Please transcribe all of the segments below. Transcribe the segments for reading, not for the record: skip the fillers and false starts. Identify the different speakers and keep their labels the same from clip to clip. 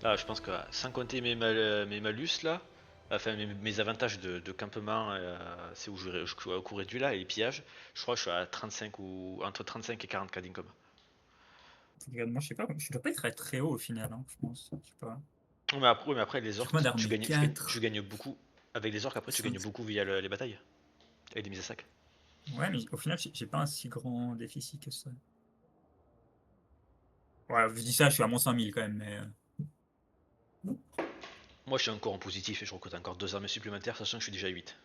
Speaker 1: Là, je pense que sans compter mes malus là, enfin mes avantages de campement, c'est où je suis au cours réduit là, et les pillages, je crois que je suis à 35 ou entre 35 et 40 k d'income.
Speaker 2: Moi, je sais pas, je dois pas être très haut au final, hein, je pense. Je sais pas.
Speaker 1: Mais après les
Speaker 2: Je
Speaker 1: orques,
Speaker 2: crois d'armée
Speaker 1: tu
Speaker 2: 4.
Speaker 1: gagnes beaucoup. Avec les orques, après, tu gagnes beaucoup via les batailles. Et des mises à sac.
Speaker 2: Ouais, mais au final, j'ai pas un si grand déficit que ça. Ouais, je dis ça, je suis à moins 5000 quand même, mais.
Speaker 1: Moi, je suis encore en positif et je recrute encore 2 armées supplémentaires, sachant que je suis déjà à 8.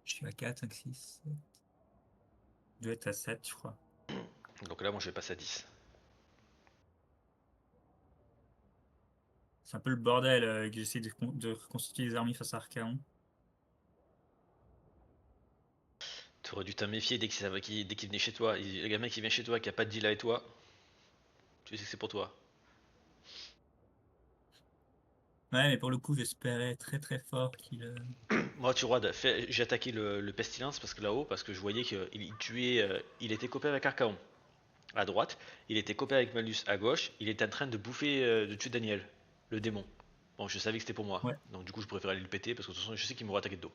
Speaker 2: Je suis à 4, 5, 6. Je dois être à 7, je crois.
Speaker 1: Donc là, moi, je vais passer à 10.
Speaker 2: C'est un peu le bordel que j'essaie de reconstituer les armées face à Archaon.
Speaker 1: Tu aurais dû t'en méfier dès qu'il venait chez toi. Le gamin qui vient chez toi, qui a pas de deal avec toi, tu sais que c'est pour toi.
Speaker 2: Ouais, mais pour le coup, j'espérais très très fort qu'il.
Speaker 1: Moi, tu vois, j'ai attaqué le pestilence parce que là-haut, parce que je voyais qu'il tuait. Il était copain avec Archaon à droite, il était copain avec Malus à gauche, il était en train de bouffer, de tuer Daniel, le démon. Bon, je savais que c'était pour moi,
Speaker 2: Ouais.
Speaker 1: donc du coup, je préférais aller le péter parce que de toute façon, je sais qu'il m'aurait attaqué de dos.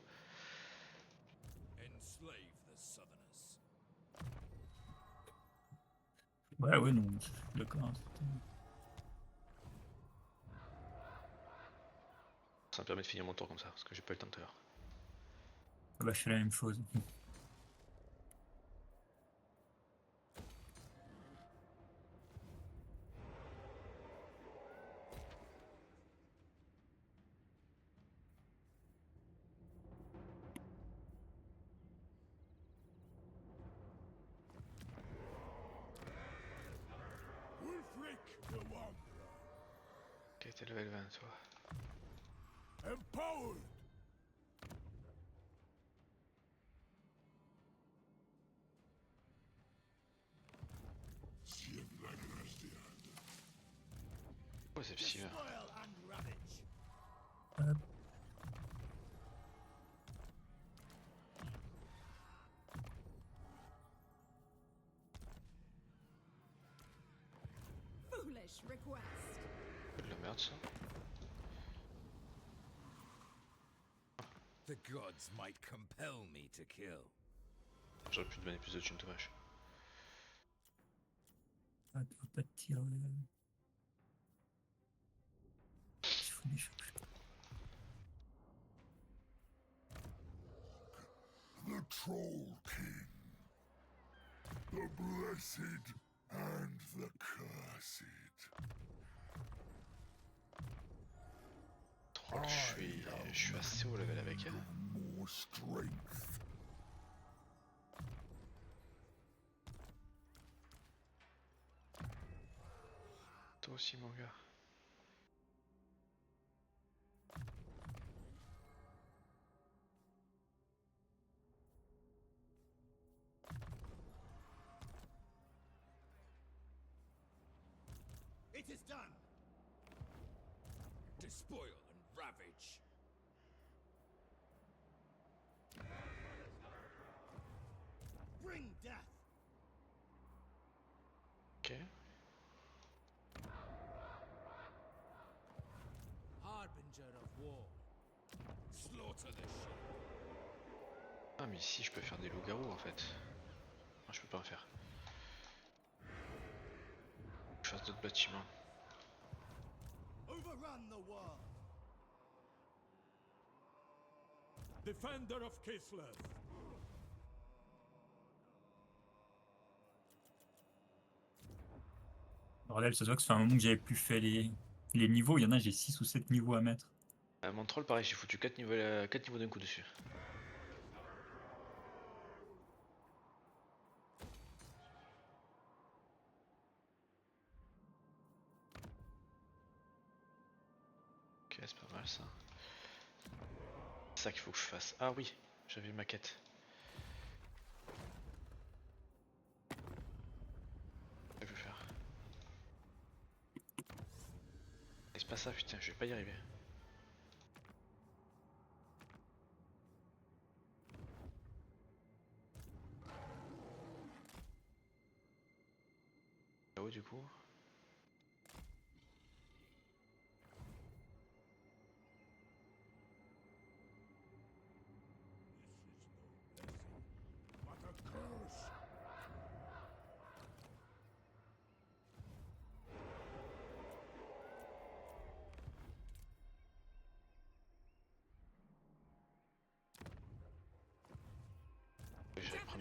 Speaker 2: Ouais, ouais, non, je suis d'accord, hein.
Speaker 1: Ça me permet de finir mon tour comme ça, parce que j'ai pas eu le temps tout à l'heure.
Speaker 2: Ah bah, je fais la même chose.
Speaker 1: Ok, t'es level 20, toi. Ouais, c'est psy.
Speaker 2: Hop.
Speaker 1: C'est de la merde, ça.
Speaker 3: The gods might compel me to kill.
Speaker 1: J'aurais pu te donner plus de thunes, dommage.
Speaker 2: Ah, pas de tir. Il faut des choses.
Speaker 4: The Troll King, the blessed and the cursed.
Speaker 1: Troll, je suis assez haut level avec.
Speaker 4: More strength.
Speaker 1: Toi aussi, mon gars.
Speaker 3: It is done! Despoil and ravage. Bring death!
Speaker 1: Ok.
Speaker 3: Harbinger of war. Slaughter the sheep.
Speaker 1: Ah, mais ici, je peux faire des loups-garous en fait. Ah, je peux pas en faire. Je fasse d'autres bâtiments.
Speaker 3: Overrun the world!
Speaker 4: Defender of Kislev.
Speaker 2: Bordel, ça se voit que ça fait un moment que j'avais plus fait les niveaux. Il y en a, j'ai 6 ou 7 niveaux à mettre.
Speaker 1: Mon troll, pareil, j'ai foutu 4 niveaux d'un coup dessus. Ok, c'est pas mal ça. C'est ça qu'il faut que je fasse. Ah oui, j'avais ma quête. C'est ça que je vais faire. Et c'est pas ça, putain, je vais pas y arriver. Là-haut, du coup.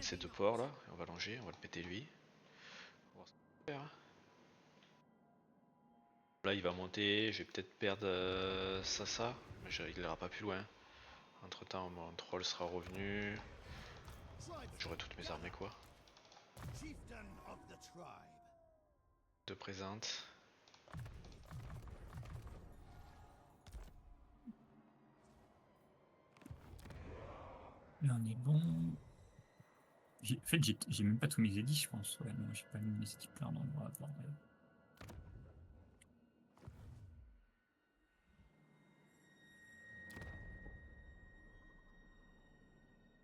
Speaker 1: prendre ces deux ports là, on va longer, on va le péter lui. On va voir ce qu'on peut faire, hein. Là il va monter, je vais peut-être perdre ça, mais il ira pas plus loin. Entre temps mon troll sera revenu, j'aurai toutes mes armées quoi.
Speaker 3: Chieftain of the tribe.
Speaker 1: De présente.
Speaker 2: Là, on est bon. En fait, j'ai même pas tous mes édits, je pense. Ouais, non, j'ai pas mis mes édits plein d'endroits. Bordel.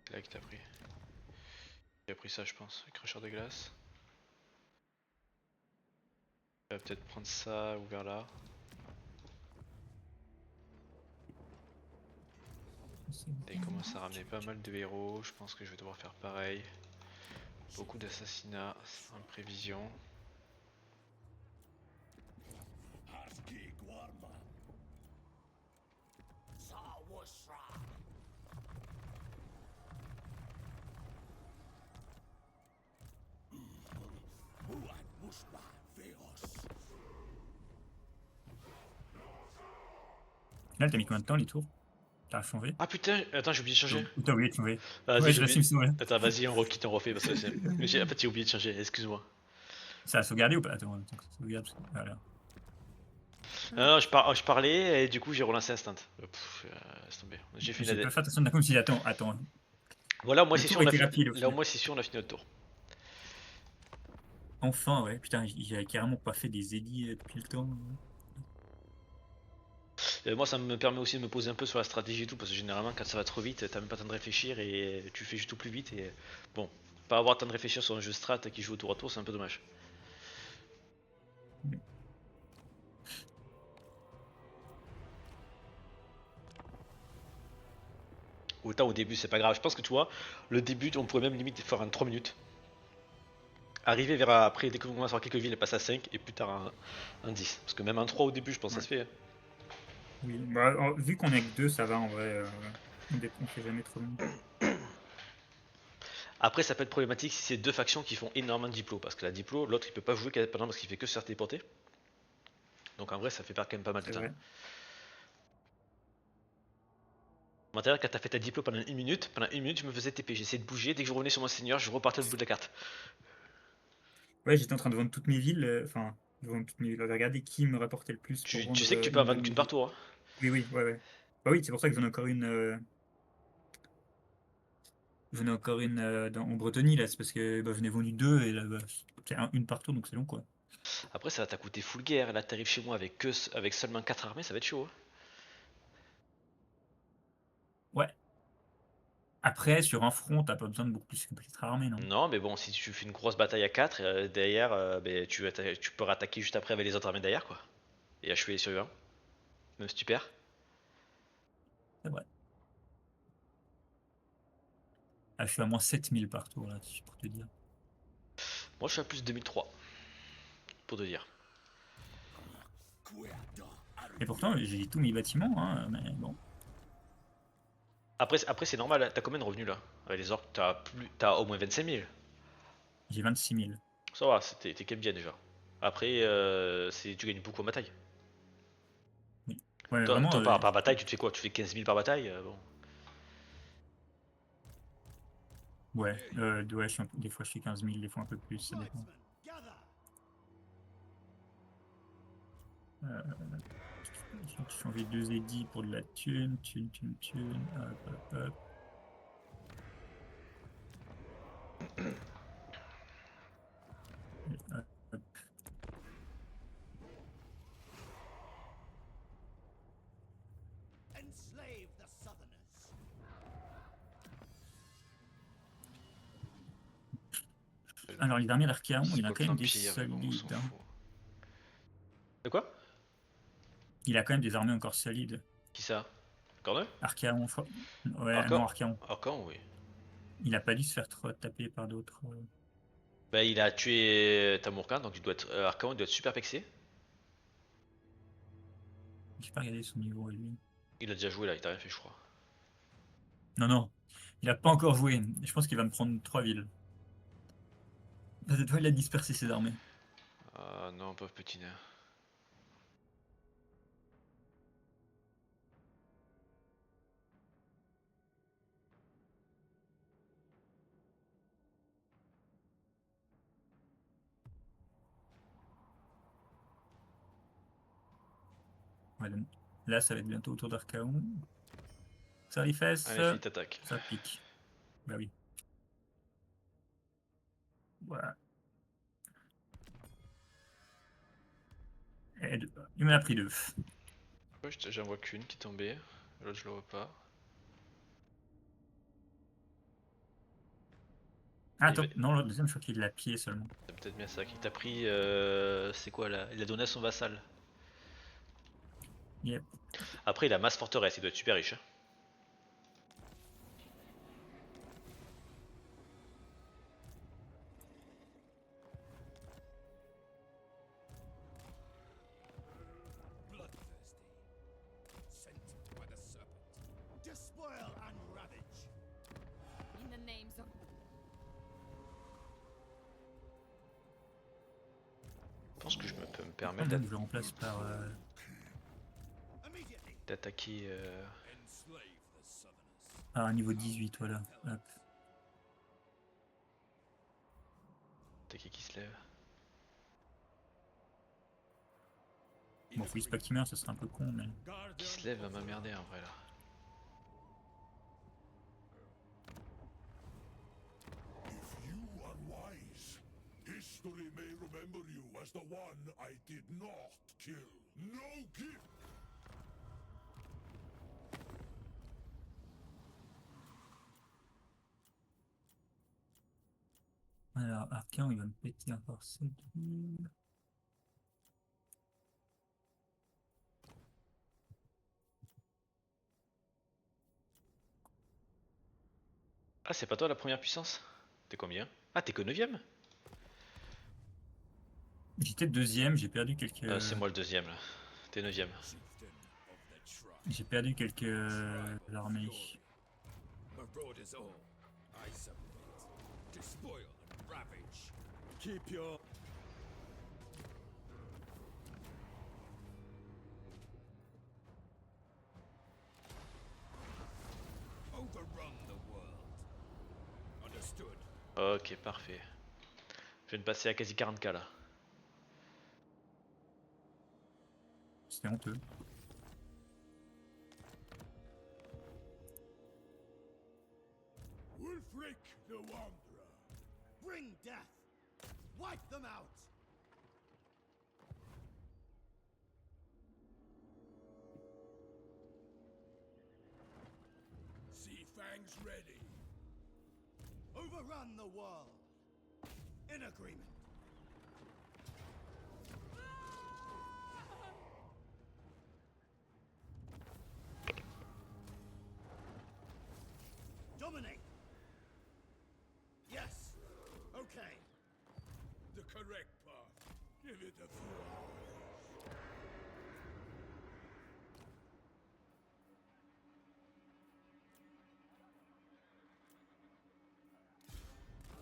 Speaker 1: C'est là qui t'a pris. Il a pris ça je pense, le cracheur de glace. Il va peut-être prendre ça ou vers là. Et il commence à ramener pas mal de héros, je pense que je vais devoir faire pareil. Beaucoup d'assassinats en prévision.
Speaker 3: Arski Guarma. Sawashra. Muad Mushba Veos.
Speaker 2: Là, t'as mis combien de temps les tours? T'as changé?
Speaker 1: Ah putain, attends j'ai oublié de changer.
Speaker 2: Ou t'as oublié de changer?
Speaker 1: Vas-y,
Speaker 2: Ouais,
Speaker 1: j'ai
Speaker 2: je l'assume,
Speaker 1: oublié.
Speaker 2: c'est vrai.
Speaker 1: Attends, vas-y, on requitte, on refait parce que c'est. En fait, j'ai oublié de changer, excuse-moi.
Speaker 2: Ça a sauvegardé ou pas? Attends que ça sauvegarde. Voilà.
Speaker 1: Non, je parlais et du coup j'ai relancé instant. Laisse tomber. J'ai fait
Speaker 2: J'ai
Speaker 1: une
Speaker 2: pas
Speaker 1: AD.
Speaker 2: fait attention d'un coup, je me suis dit, attends.
Speaker 1: Voilà, moi
Speaker 2: Le
Speaker 1: c'est
Speaker 2: tour
Speaker 1: sûr, on a
Speaker 2: était
Speaker 1: fini.
Speaker 2: rapide, au
Speaker 1: Là, au
Speaker 2: final.
Speaker 1: moins, c'est sûr, on a fini notre tour.
Speaker 2: Enfin, ouais, putain, j'avais carrément pas fait des édits depuis le temps.
Speaker 1: Moi, ça me permet aussi de me poser un peu sur la stratégie et tout, parce que généralement, quand ça va trop vite, t'as même pas le temps de réfléchir et tu fais juste tout plus vite. Et bon, pas avoir le temps de réfléchir sur un jeu strat qui joue au tour à tour, c'est un peu dommage. Autant au début, c'est pas grave. Je pense que tu vois, le début, on pourrait même limite faire un 3 minutes. Arriver vers après, dès qu'on commence à avoir quelques villes, passer à 5 et plus tard un 10. Parce que même un 3 au début, je pense que ça se fait, hein.
Speaker 2: Oui, bah, vu qu'on est que deux, ça va en vrai. On fait jamais trop long.
Speaker 1: Après, ça peut être problématique si c'est deux factions qui font énormément de diplo. Parce que la diplo, l'autre il peut pas jouer pendant parce qu'il fait que se faire téléporter. Donc en vrai, ça fait perdre quand même pas mal de
Speaker 2: C'est
Speaker 1: temps.
Speaker 2: vrai.
Speaker 1: Moi, d'ailleurs, quand t'as fait ta diplo pendant une minute, je me faisais TP. J'essayais de bouger. Dès que je revenais sur mon seigneur, je repartais au bout de la carte.
Speaker 2: Ouais, j'étais en train de vendre toutes mes villes. Enfin, de vendre toutes mes villes. Regarder qui me rapportait le plus pour
Speaker 1: Tu
Speaker 2: vendre
Speaker 1: sais que tu peux en
Speaker 2: une de
Speaker 1: vendre
Speaker 2: mes
Speaker 1: qu'une par
Speaker 2: villes.
Speaker 1: tour, hein.
Speaker 2: Oui, ouais. Bah oui, c'est pour ça que j'en ai encore une. J'en ai encore une en Bretonie là, c'est parce que bah, j'en ai vendu deux et là, bah, c'est une par tour donc c'est long quoi.
Speaker 1: Après, ça va t'a coûté full guerre. Là, t'arrives chez moi avec seulement 4 armées, ça va être chaud, hein.
Speaker 2: Ouais. Après, sur un front, t'as pas besoin de beaucoup plus qu'une petite armée, non?
Speaker 1: Non, mais bon, si tu fais une grosse bataille à 4, derrière, ben, tu peux rattaquer juste après avec les autres armées derrière, quoi. Et achever les survivants. Même si tu perds.
Speaker 2: C'est vrai. Ah, je suis à moins 7000 par tour là, pour te dire.
Speaker 1: Moi, je suis à plus de 2003. Pour te dire.
Speaker 2: Et pourtant, j'ai tous mes bâtiments, hein, mais bon.
Speaker 1: Après c'est normal, t'as combien de revenus là? Avec les orques, t'as au moins 25 000.
Speaker 2: J'ai 26 000.
Speaker 1: Ça va, t'es quand même bien déjà. Après, tu gagnes beaucoup en bataille.
Speaker 2: Oui. Ouais,
Speaker 1: Toi,
Speaker 2: vraiment,
Speaker 1: toi, par bataille, tu te fais quoi? Tu fais 15 000 par bataille? Bon.
Speaker 2: ouais, des fois je fais 15 000, des fois un peu plus, ça dépend.
Speaker 3: Gather.
Speaker 2: J'ai changé 2 édits pour de la thune, hop. Hop.
Speaker 3: Enslave the Southerners.
Speaker 2: Alors les derniers d'Archaon, il a
Speaker 1: C'est
Speaker 2: quand
Speaker 1: quoi
Speaker 2: même des
Speaker 1: l'Empire? Mais bon, on s'en
Speaker 2: solides, hein.
Speaker 1: fout. De quoi?
Speaker 2: Il a quand même des armées encore solides.
Speaker 1: Qui ça? Corneux?
Speaker 2: Archaon, ouais,
Speaker 1: Arcan?
Speaker 2: non, Archaon.
Speaker 1: Arcan, oui.
Speaker 2: Il a pas dû se faire trop taper par d'autres.
Speaker 1: Bah, il a tué Tamurkan, donc il doit être. Arcan, il doit être super pexé.
Speaker 2: J'ai pas regardé son niveau lui.
Speaker 1: Il a déjà joué là, il t'a rien fait, je crois.
Speaker 2: Non, Il a pas encore joué. Je pense qu'il va me prendre 3 villes. Cette fois, il a dispersé ses armées.
Speaker 1: Ah non, pauvre petit nain.
Speaker 2: Ouais, donc, là, ça va être bientôt autour d'Archaon. Ça y fait,
Speaker 1: Allez, Philippe, t'attaques.
Speaker 2: ça pique. Bah oui. Voilà. Il m'en a pris 2.
Speaker 1: Ouais, j'en vois qu'une qui est tombée. L'autre, je le vois pas.
Speaker 2: Ah,
Speaker 1: Il va-
Speaker 2: top. Non, le deuxième, je crois qu'il l'a pied seulement.
Speaker 1: C'est peut-être bien ça qui t'a pris. C'est quoi là? Il a donné à son vassal.
Speaker 2: Yep.
Speaker 1: Après, il a masse forteresse, il doit être super riche. Hein.
Speaker 3: Bloodthirsty. Sent by the serpent. Despoil and ravage.
Speaker 5: In the names of
Speaker 1: Je pense que je peux me
Speaker 2: Ah,
Speaker 1: permettre
Speaker 2: donc, je le remplace par...
Speaker 3: Immediately.
Speaker 1: d'attaquer.
Speaker 3: Enslave the southerners.
Speaker 2: un niveau 18, voilà. Hop.
Speaker 1: Attaquer qui se lève.
Speaker 2: Bon, faut pas qu'il meure, ça serait un peu con, mais...
Speaker 1: Qui se lève va m'emmerder en vrai là.
Speaker 4: If you are wise, history may remember you as the one I did not kill. No gift.
Speaker 2: Alors, Archaon, il va me péter encore cette ville.
Speaker 1: Ah, c'est pas toi la première puissance? T'es combien? Ah, t'es que 9ème?
Speaker 2: J'étais deuxième, j'ai perdu quelques...
Speaker 1: C'est moi le deuxième là. T'es 9ème.
Speaker 3: Chieftain of the tribe.
Speaker 2: J'ai perdu quelques armées.
Speaker 3: Marauders all. I submit. Despoil and ravage. Keep your... Overrun the world. Understood.
Speaker 1: Ok, parfait. Je viens de passer à quasi 40k là.
Speaker 2: C'était honteux.
Speaker 3: Wulfric the Wanderer. Bring death. Wipe them out. Sea Fangs ready. Overrun the world. In agreement. Dominate. Yes. Okay. The correct path. Give it a thought.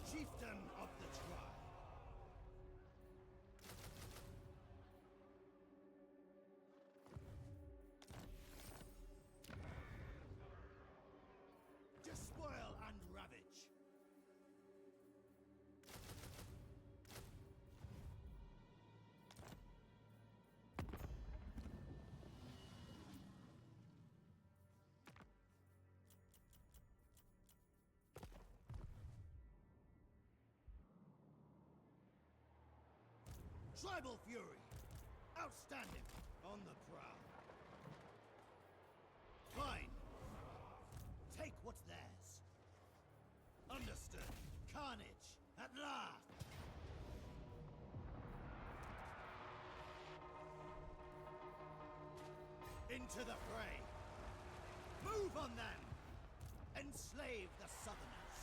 Speaker 3: Chieftain of the tribe. Despoil and ravage. Tribal fury. Outstanding. On the prowl. Fine. Take what's theirs. Understood. Carnage. At last. Into the fray. Move on them. Enslave the Southerners.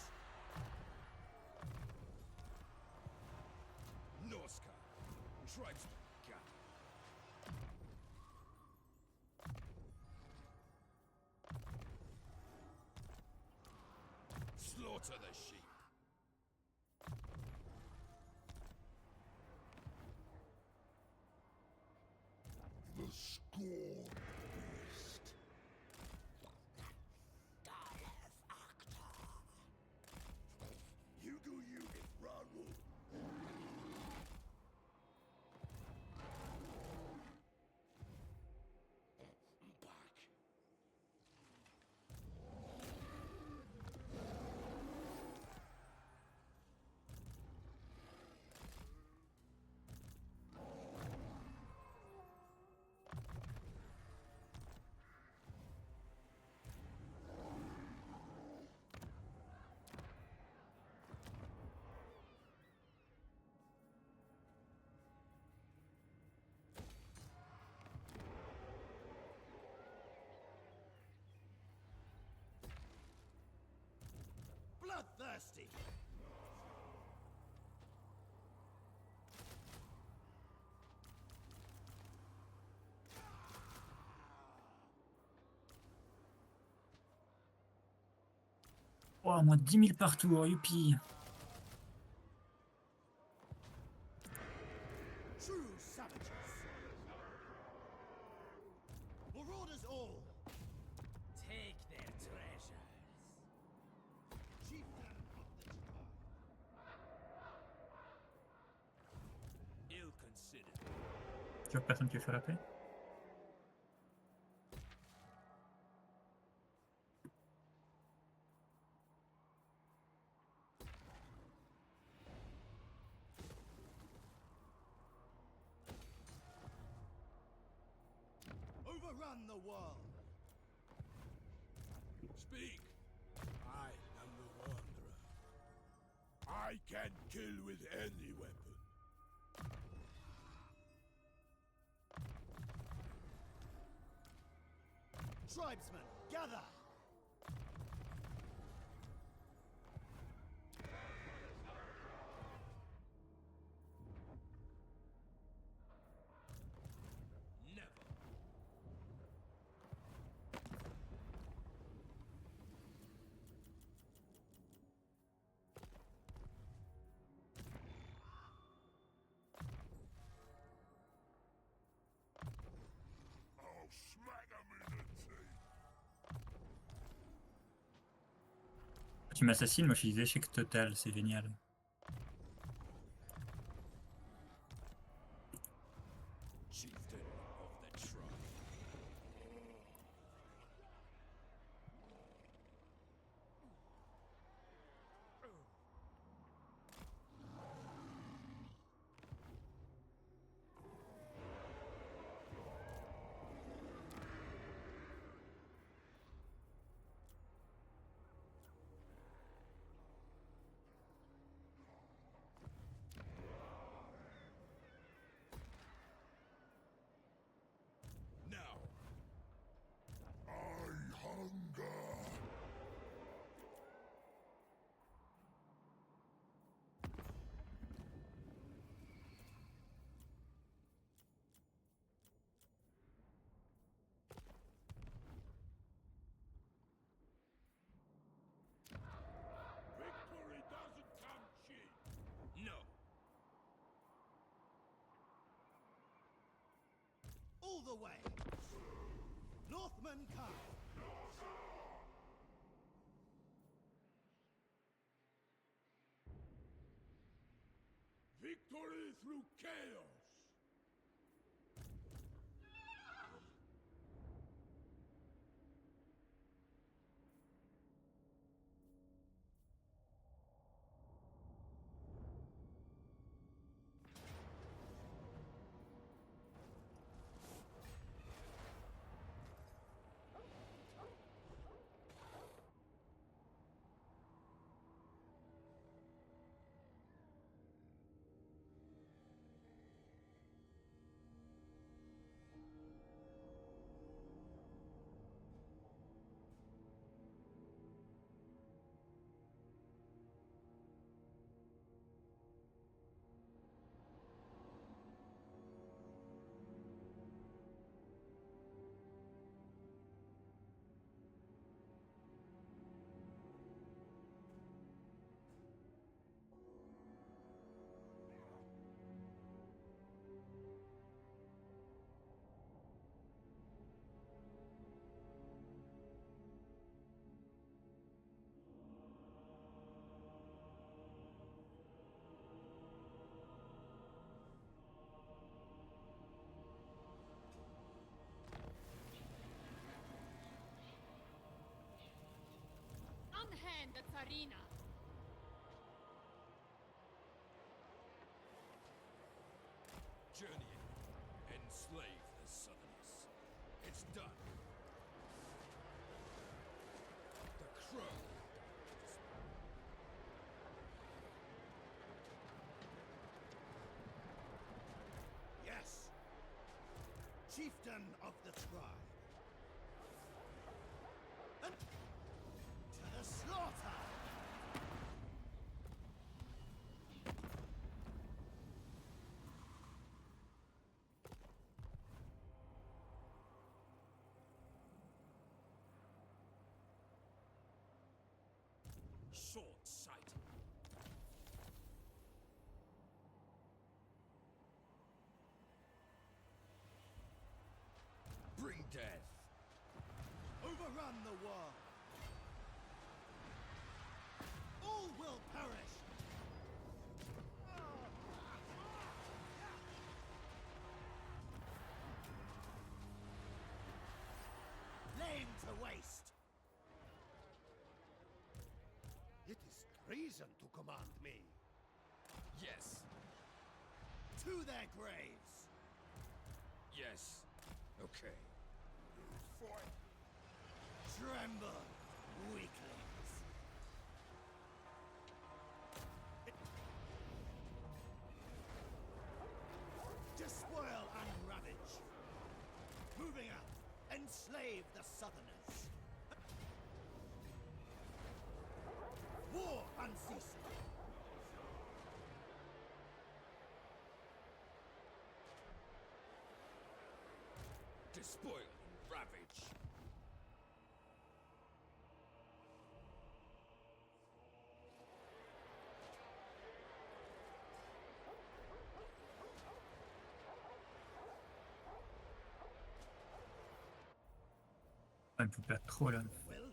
Speaker 3: Norska. Tribesmen gather. Slaughter the sheep.
Speaker 4: The scorn beast. You do you, Raoul. Back.
Speaker 3: Bloodthirsty.
Speaker 2: Oh, moins 10 000 par tour, youpi.
Speaker 3: True savages. Marauders all. Take their treasures. Chieftain of the Tar. Ill considered.
Speaker 2: Tu vois personne qui veut faire la paix?
Speaker 3: Overrun the world. Speak. I am the Wanderer.
Speaker 4: I can kill with any weapon.
Speaker 3: Tribesmen, gather. Never.
Speaker 4: I'll smack him in the teeth.
Speaker 2: Tu m'assassines, moi je suis des échecs total, c'est génial.
Speaker 3: Chieftain of the tribe. Now,
Speaker 4: I hunger. Victory doesn't come cheap.
Speaker 3: no. All the way. Northmen come.
Speaker 4: Victory through chaos.
Speaker 5: the Tsarina.
Speaker 3: Journey in. Enslave the Southerners. It's done. The crow.
Speaker 6: Yes. Chieftain of the tribe. And to the slaughter!
Speaker 3: Short sight. Bring death.
Speaker 6: Overrun the world! All will perish! Laid to waste! It is treason to command me!
Speaker 3: Yes.
Speaker 6: To their graves!
Speaker 3: Yes. Okay.
Speaker 6: Tremble, weaklings! Despoil and ravage! Moving out, enslave the Southerners! War unceasing!
Speaker 3: Despoil and ravage.
Speaker 2: Il peut perdre trop là.
Speaker 6: Will?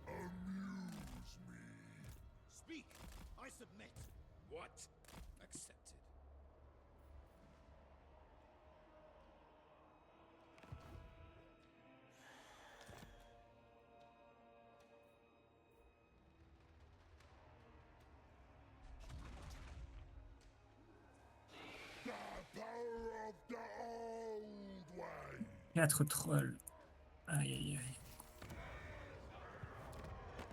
Speaker 4: Amuse me.
Speaker 6: Speak! I submit!
Speaker 3: What? Accepted.
Speaker 4: The power of the old way.
Speaker 2: 4 trolls. Aïe aïe aïe.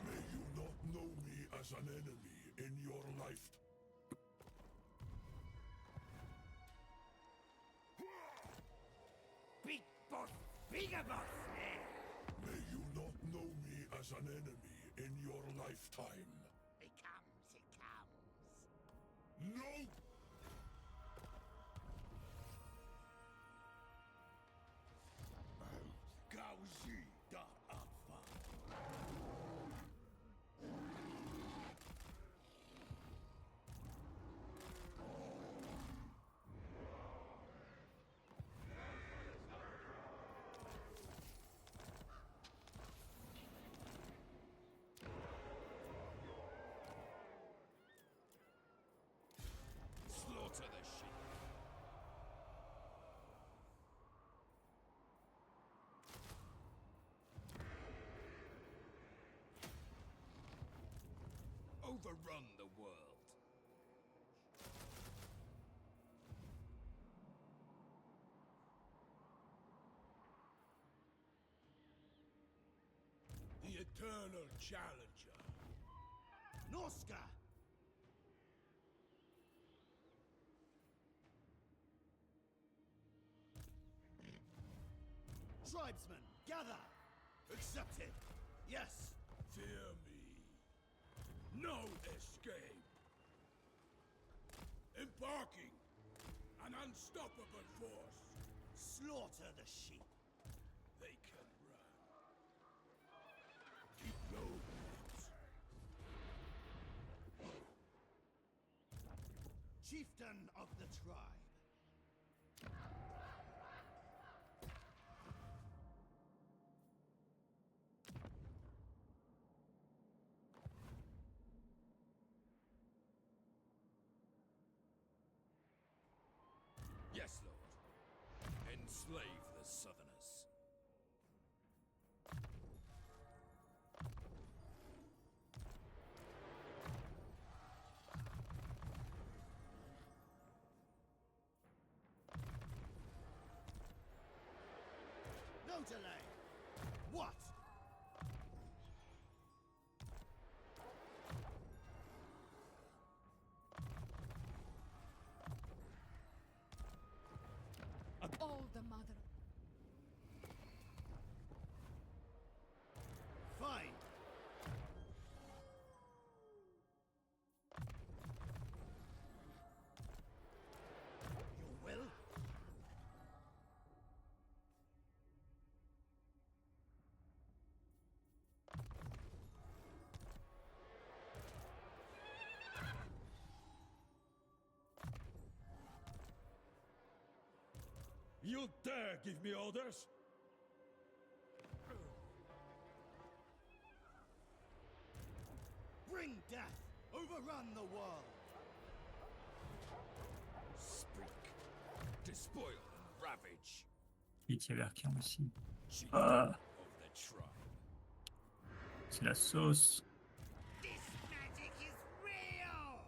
Speaker 4: May you not know me as an enemy in your life.
Speaker 6: Big boss! Bigger boss!
Speaker 4: May you not know me as an enemy in your lifetime.
Speaker 6: It comes, it comes!
Speaker 4: No!
Speaker 6: Gauzi da Alpha!
Speaker 3: Slaughter the sheep. Overrun the world. The eternal challenger.
Speaker 6: Norska! Tribesmen, gather! Accepted! Yes!
Speaker 3: Fear me. No escape. Embarking. An unstoppable force.
Speaker 6: Slaughter the sheep!
Speaker 3: They can run. Keep low, mates.
Speaker 6: Chieftain of the tribe!
Speaker 3: Enslave the Southerners.
Speaker 6: No delay! What?
Speaker 5: All the mother.
Speaker 6: Fine! Your will?
Speaker 3: You dare give me orders?
Speaker 6: Bring death! Overrun the world!
Speaker 3: Speak. Despoil and ravage.
Speaker 2: Pitié Verkian aussi.
Speaker 3: Chief
Speaker 2: Ah,
Speaker 3: of the tribe.
Speaker 2: c'est la sauce.
Speaker 6: This magic is real!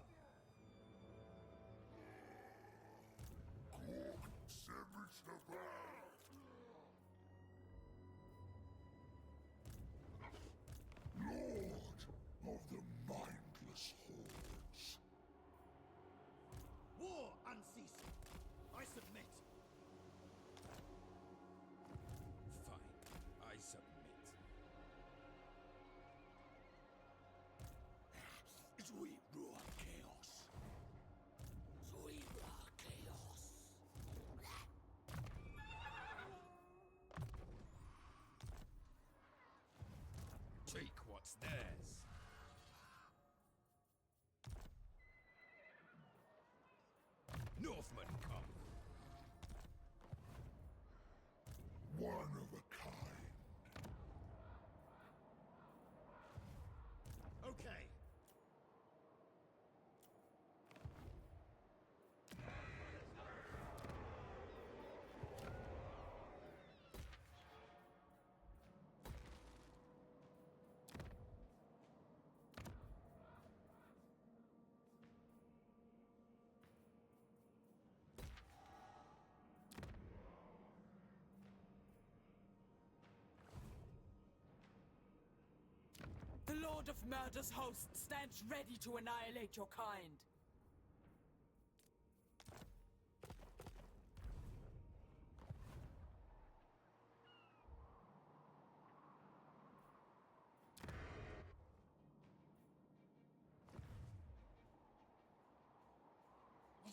Speaker 4: Lord of the mindless hordes.
Speaker 6: War unceasing! I submit!
Speaker 3: Fine. I submit.
Speaker 6: Zuibra chaos! Zuibra chaos!
Speaker 3: Take what's theirs. Northmen come.
Speaker 4: One of a kind.
Speaker 6: Okay.
Speaker 7: The Lord of Murder's host stands ready to annihilate your kind.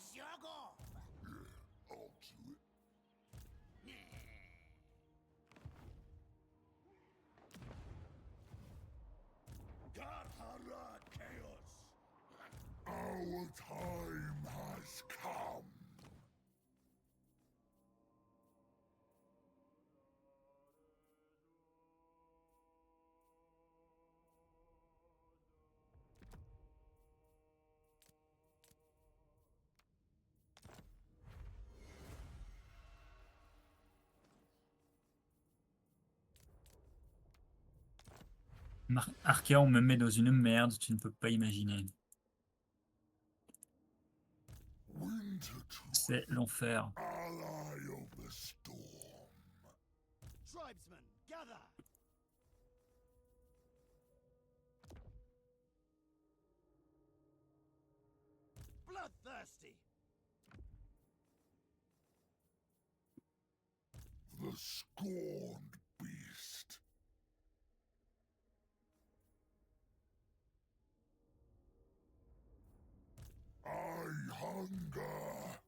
Speaker 6: Zhagov!
Speaker 4: I'll do it.
Speaker 6: Garhara chaos!
Speaker 4: Our time has come.
Speaker 2: Arkia, on me met dans une merde, tu ne peux pas imaginer.
Speaker 4: Wintertooth,
Speaker 2: C'est l'enfer.
Speaker 4: ally of the storm.
Speaker 6: Tribesmen, gather! Bloodthirsty!
Speaker 4: The scorned beast. I hunger.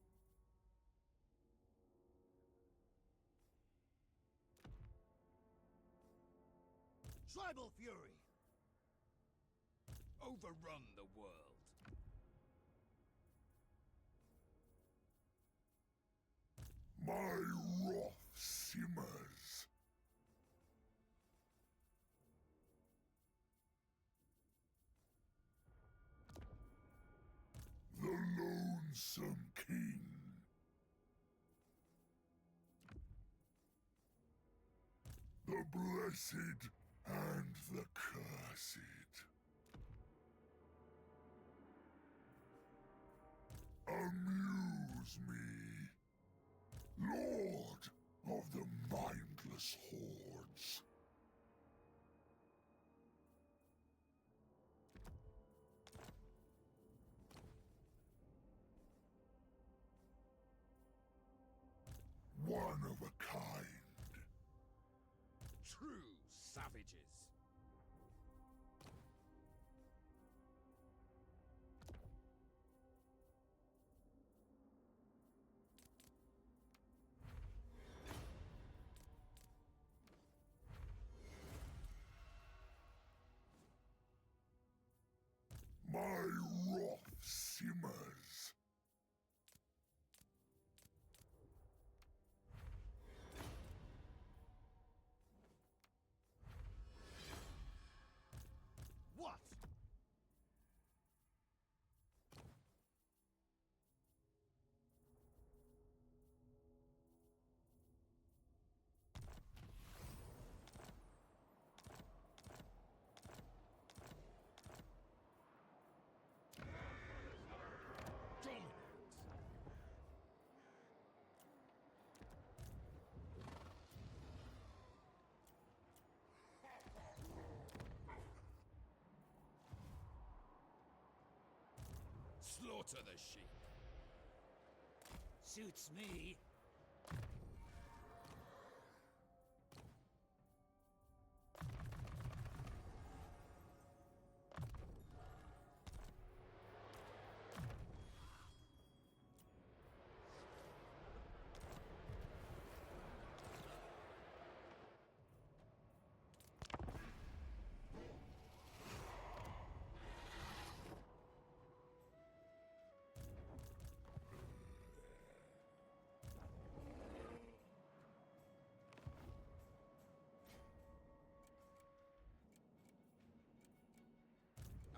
Speaker 6: Tribal fury!
Speaker 3: Overrun the world.
Speaker 4: My wrath simmers. The lonesome king. blessed and the cursed. Amuse me, Lord of the mindless hordes. One of a kind.
Speaker 6: True savages.
Speaker 4: My wrath simmers.
Speaker 6: What? Dominate. Slaughter the sheep. Suits me.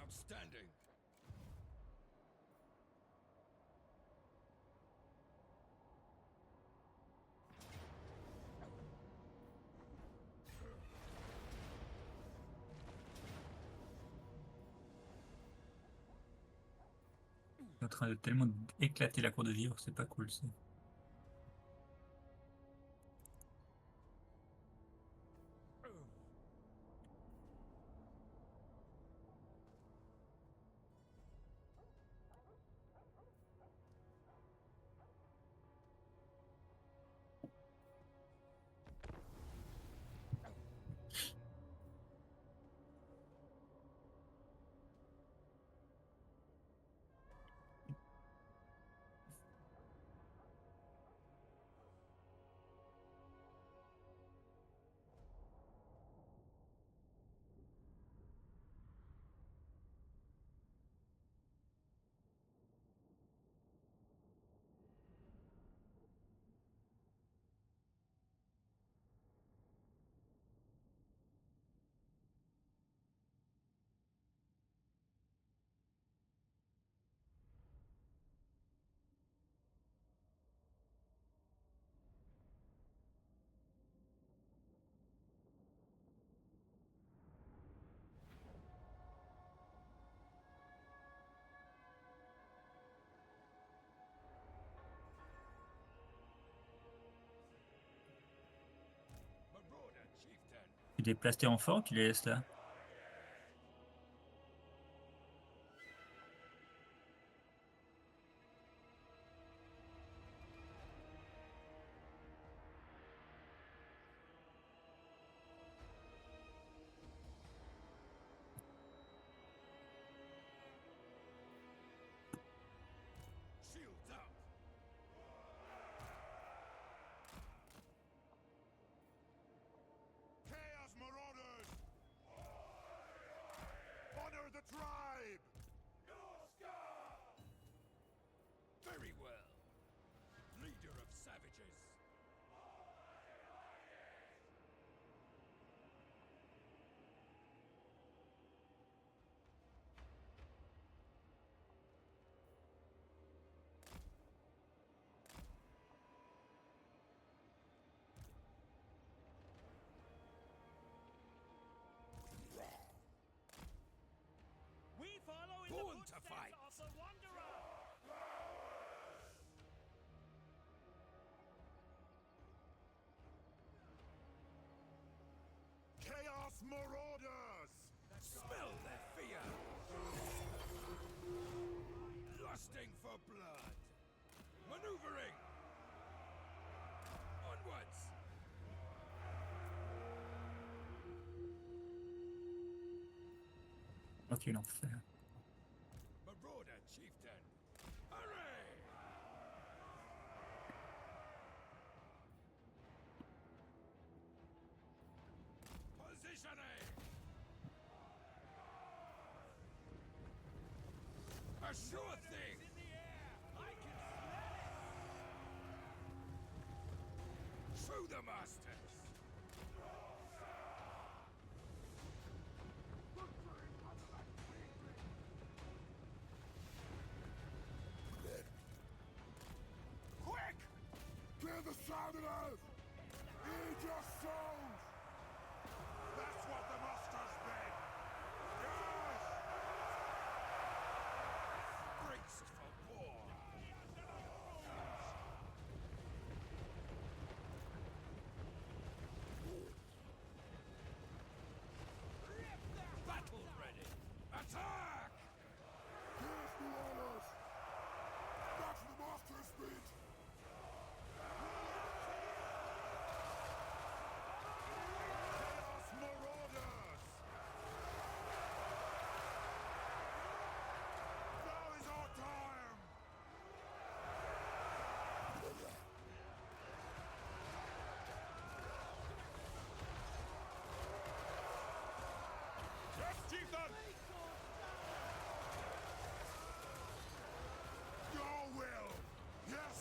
Speaker 6: Outstanding.
Speaker 2: Il est en train de tellement éclater la cour de vivre, c'est pas cool ça.
Speaker 6: Marauder chieftain.
Speaker 2: Il est placé en fort, tu les laisses là.
Speaker 6: Shields up. Chaos Marauders!
Speaker 3: thirsting for blood. Maneuvering. Onwards.
Speaker 2: Ok, l'enfer.
Speaker 3: Marauder chieftain. Hurry! Positioning. A sure thing. In the air. I can smell it. Show the masters. Quick!
Speaker 4: Clear the Southerners! Eat your souls! That's what the master's been! Yes!
Speaker 3: Brace for war. Battle ready. Attack!
Speaker 4: Here's the orders! That's the master's speech! Chaos Marauders! Now is our time! Yes, Chieftain! Your will! Yes!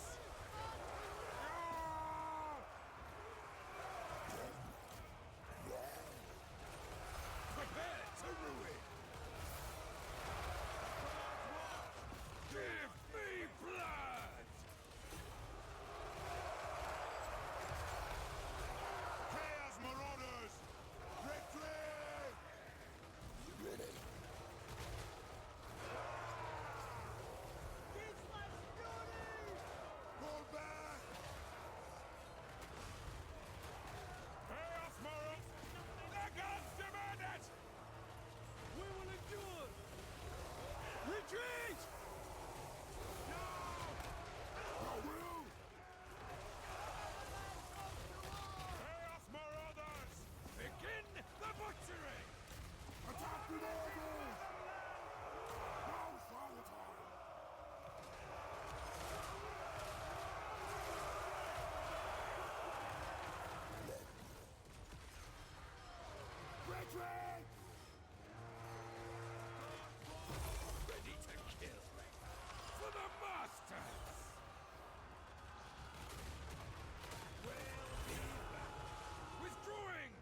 Speaker 3: Prepare to ruin. Give me blood!
Speaker 4: Chaos Marauders! Retreat! Pull back! Chaos Marauders! The gods demand it!
Speaker 3: We will endure! Retreat!
Speaker 4: I will! Chaos Marauders!
Speaker 3: Begin the butchery!
Speaker 4: Attack the Marauders! Now is our time! Retreat!
Speaker 3: Ready to kill! For the masters! We'll be back! Withdrawing!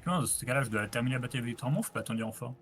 Speaker 2: Dans ce cas-là, je dois terminer la bataille avec Tremont, je peux attendre du renfort.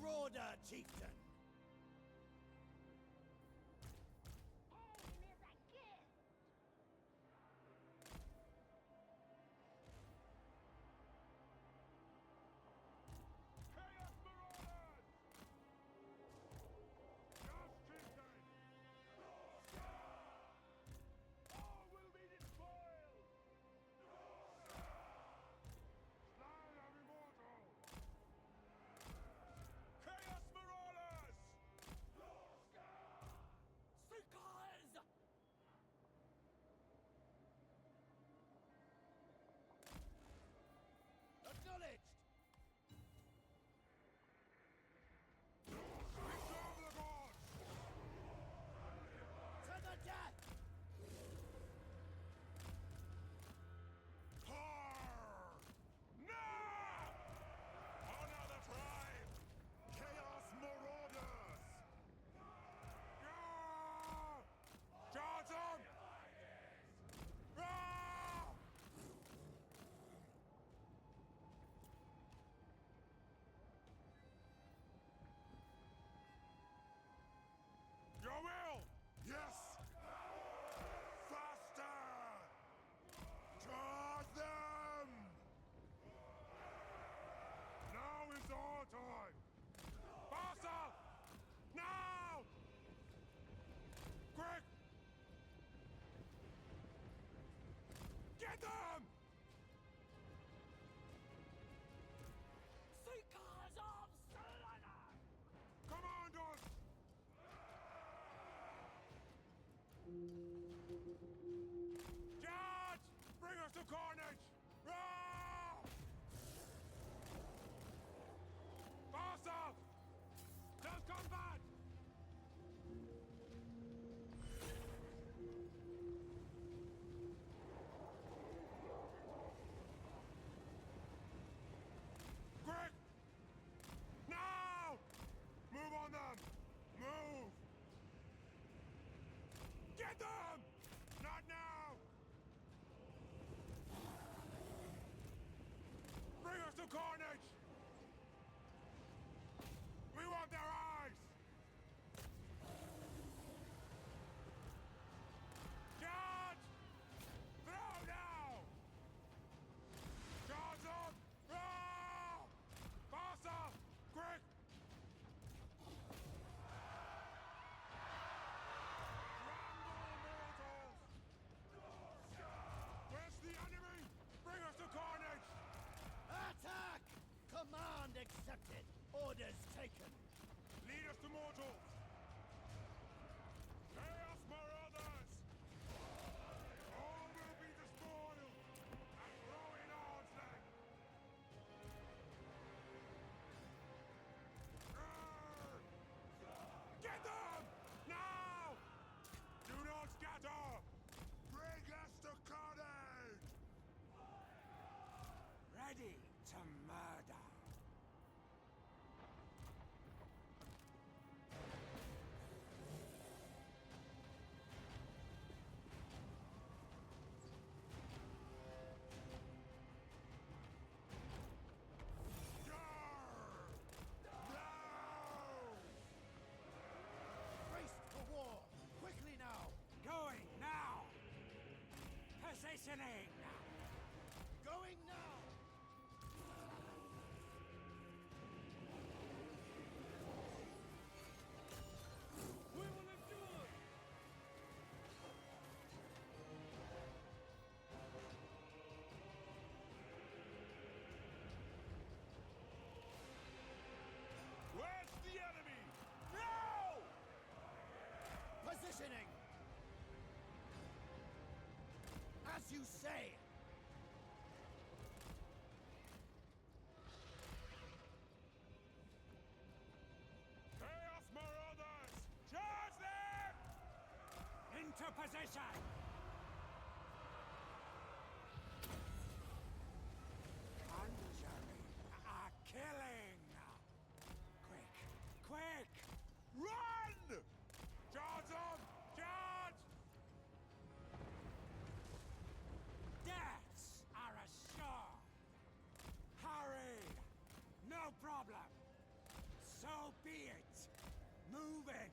Speaker 6: Marauder, chieftain!
Speaker 4: Chaos Marauders! Yes, chieftain! All will be despoiled! Slain are immortal! Chaos Marauders!
Speaker 7: Seekers!
Speaker 6: Acknowledged!
Speaker 4: We serve the gods!
Speaker 6: To the death!
Speaker 4: Har! Now! Honor the tribe! Chaos Marauders! Yeah! Johnson! Ah! Your will! Yes! Faster! Charge them! Now is our time! Faster! Now! Quick! Get them!
Speaker 7: Seekers of slaughter!
Speaker 4: Commandos! Charge! Bring us to carnage! Ah! Faster! Just combat! Quick! Now! Move on them! Move! Get them! Not now! Bring us to carnage! We want their eyes! Charge! Throw now! Charge up! Ah! Faster! Quick! Where's the enemy? Bring us to carnage!
Speaker 6: Attack! Command accepted. Orders taken.
Speaker 4: Lead us to mortals! Chaos Marauders! All will be despoiled and throw in arms length! Grr! Get them! Now! Do not scatter! Bring us to carnage!
Speaker 6: Ready to murder. Braced for war. Quickly now.
Speaker 7: Going now! Positioning!
Speaker 6: Going now.
Speaker 7: We will endure!
Speaker 4: Where's the enemy? No!
Speaker 6: Positioning. As you say.
Speaker 4: Chaos Marauders! Charge them!
Speaker 7: Into position! Conjuring a killing! Quick! Quick!
Speaker 4: Run! Charge them! Charge!
Speaker 7: Deaths are assured! Hurry! No problem! So
Speaker 6: Moving!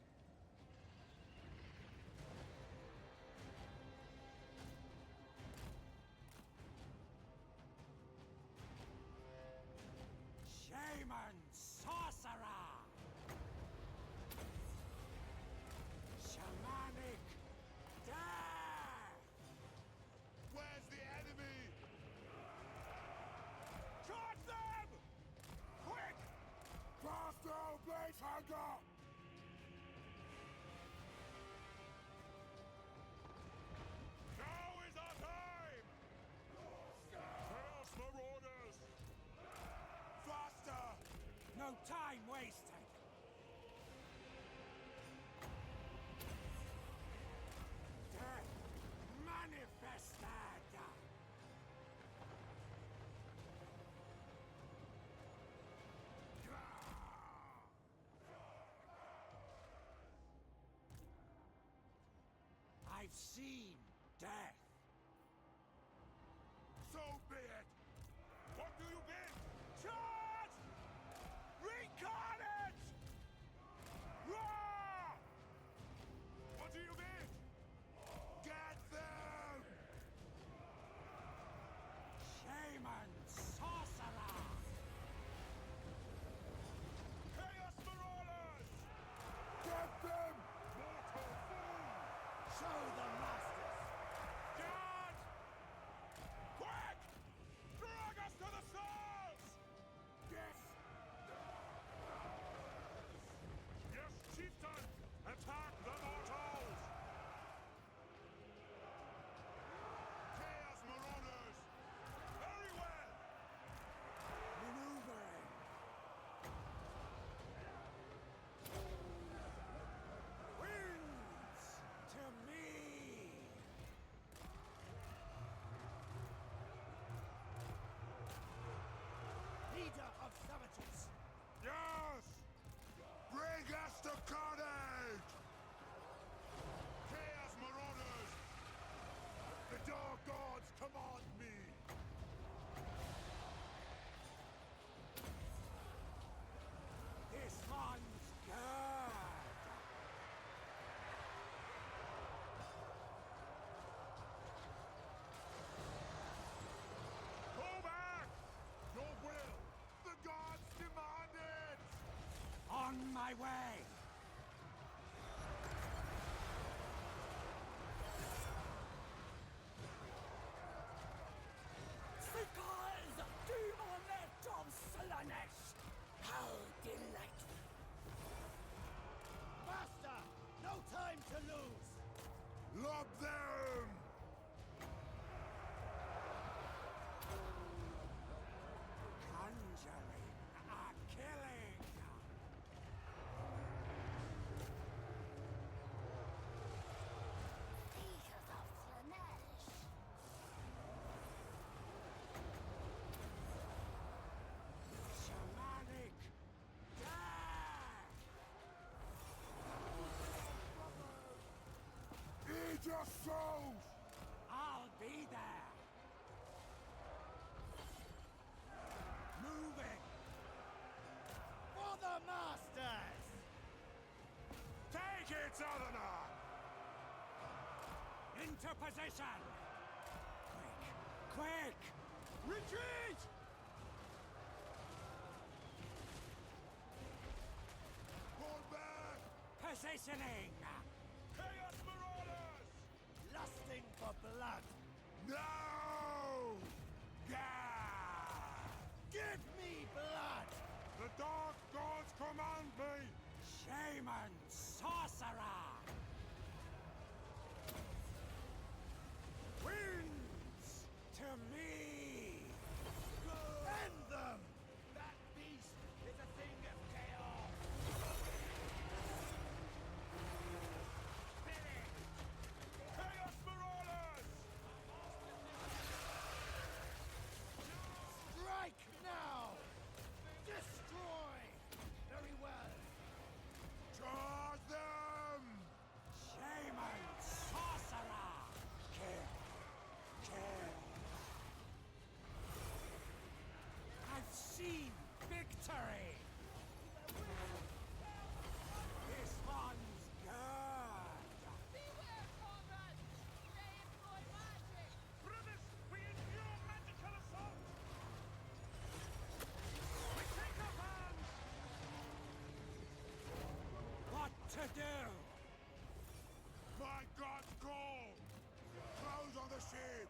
Speaker 6: Shaman Sorcerer! Shamanic Death!
Speaker 4: Where's the enemy?
Speaker 6: Charge them! Quick!
Speaker 4: Faster, Blade Hunter! Now is our time! Chaos Marauders! Faster!
Speaker 6: No time wasted! Death manifested! I've seen death.
Speaker 4: So be it! What do you bid?
Speaker 6: Charge! Recarnage! Roar!
Speaker 4: What do you bid? Get them!
Speaker 6: Shaman Sorcerer!
Speaker 4: Chaos Marauders! Get them! Mortal fool!
Speaker 6: Show the masters!
Speaker 4: Guard! Quick! Drag us to the swords! Yes! Yes, chieftain! Attack the mortals! Chaos Marauders! Very well!
Speaker 6: Maneuvering! Winds to me! Leader of savages!
Speaker 4: Yes! Bring us to carnage! Chaos Marauders! The Dark Gods command me!
Speaker 6: This one's good!
Speaker 4: Pull back! Your will! The gods demand it!
Speaker 6: On my way! Because Demonet of Slanesh! How delightful! Master! No time to lose!
Speaker 4: Lob them!
Speaker 6: Conjuring a killing!
Speaker 5: Because of Slanesh.
Speaker 6: Shamanic Death!
Speaker 4: Eat your souls!
Speaker 6: I'll be there! Moving! For the masters!
Speaker 4: Take it, Southerner!
Speaker 6: Into position! Quick! Quick! Retreat!
Speaker 4: Fall back!
Speaker 6: Positioning!
Speaker 4: Chaos Marauders!
Speaker 6: Lusting for blood!
Speaker 4: No! Gah!
Speaker 6: Give me blood!
Speaker 4: The Dark Gods command me!
Speaker 6: Shaman Sorcerer! Winds to me! End them! That beast is a thing of chaos! Spirit!
Speaker 4: Chaos Marauders!
Speaker 6: Strike now! Destroy! Very well!
Speaker 4: Charge them!
Speaker 6: Shaman Sorcerer! Kill! Kill! do?
Speaker 3: My God's call! Close on the ship!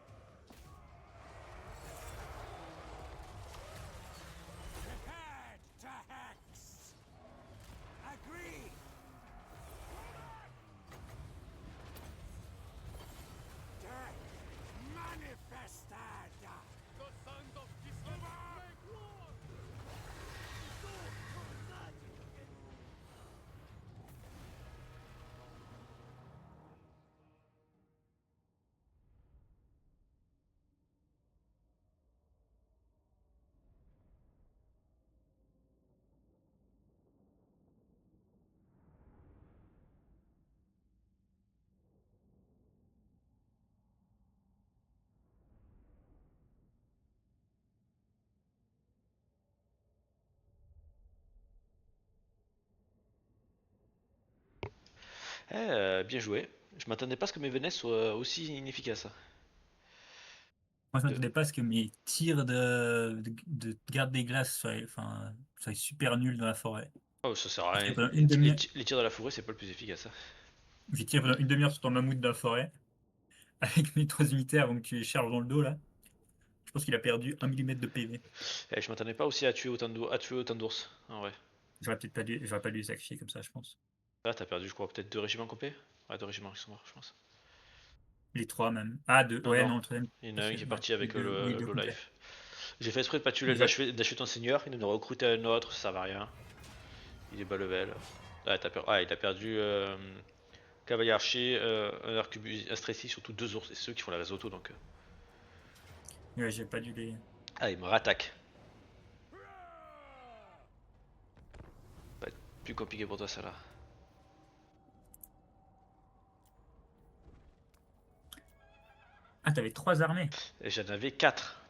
Speaker 6: Prepared to hex! Agreed! Death manifested!
Speaker 3: The sons of Kislev make war!
Speaker 1: Bien joué. Je m'attendais pas à ce que mes venettes soient aussi inefficaces.
Speaker 2: Moi, je m'attendais pas à ce que mes tirs de garde des glaces soient super nuls dans la forêt.
Speaker 1: Oh, ça sert à
Speaker 2: J'ai
Speaker 1: rien.
Speaker 2: tiré pendant une demi-heure,
Speaker 1: Les tirs de la forêt, c'est pas le plus efficace.
Speaker 2: j'ai tiré pendant une demi-heure sur ton mammouth dans la forêt, avec mes 3 unités avant que tu les charges dans le dos, là. Je pense qu'il a perdu 1 mm de PV.
Speaker 1: Je m'attendais pas aussi à tuer autant d'ours. En vrai.
Speaker 2: J'aurais pas dû les sacrifier comme ça, je pense.
Speaker 1: Là, t'as perdu, je crois, peut-être 2 régiments complets. Ouais, 2 régiments qui sont morts, je pense.
Speaker 2: Les 3 même. Ah, 2.
Speaker 1: Non,
Speaker 2: Ouais,
Speaker 1: non.
Speaker 2: non, le troisième.
Speaker 1: Il y en a un qui est
Speaker 2: Ouais,
Speaker 1: parti avec
Speaker 2: les deux- oui,
Speaker 1: le
Speaker 2: deux
Speaker 1: low
Speaker 2: complets.
Speaker 1: life. J'ai fait exprès de pas tuer
Speaker 2: Exact.
Speaker 1: d'acheter ton seigneur, il en a recruté un autre, ça va rien. Il est bas level. Il a perdu cavalier archer, un arquebus, un stressy, surtout 2 ours, c'est ceux qui font la risotto donc.
Speaker 2: Ouais, j'ai pas dû les.
Speaker 1: Ah, il me rattaque. Ça va être plus compliqué pour toi, ça là.
Speaker 2: Ah, t'avais 3 armées.
Speaker 1: Et j'en avais 4.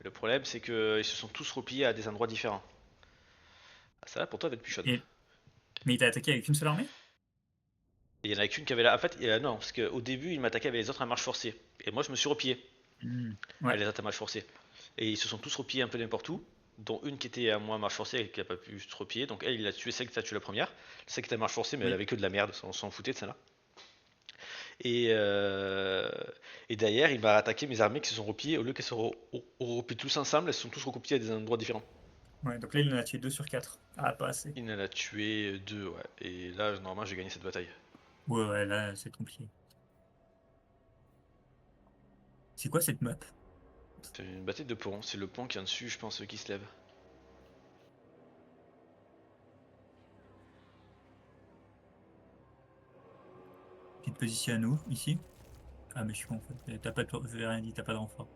Speaker 1: Le problème, c'est qu'ils se sont tous repliés à des endroits différents. Ah, ça là pour toi va être plus chaud.
Speaker 2: Et... Mais il t'a attaqué avec une seule armée?
Speaker 1: Et il y en a qu'une qui avait là. En fait, non, parce qu'au début, il m'attaquait avec les autres à marche forcée. Et moi, je me suis replié
Speaker 2: Ouais.
Speaker 1: avec les autres à marche forcée. Et ils se sont tous repliés un peu n'importe où, dont une qui était à moi à marche forcée et qui a pas pu se replier. Donc elle, il a tué celle qui a tué la première. Celle qui était à marche forcée, mais
Speaker 2: Oui.
Speaker 1: elle avait que de la merde, on s'en foutait de celle-là. Et, euh, et derrière, il m'a attaqué mes armées qui se sont repliées. Au lieu qu'elles se replient tous ensemble, elles se sont tous recoupées à des endroits différents.
Speaker 2: Ouais, donc là, il en a tué 2 sur 4. Ah, pas assez.
Speaker 1: Il en a tué 2, ouais. Et là, normalement, j'ai gagné cette bataille.
Speaker 2: Ouais, là, c'est compliqué. C'est quoi cette map?
Speaker 1: C'est une bataille de pont, c'est le pont qui est en dessus, je pense, qui se lève.
Speaker 2: Tu te positionnes où? Ici? Ah, mais je suis con en fait. T'as pas de... J'ai rien dit, t'as pas de renfort.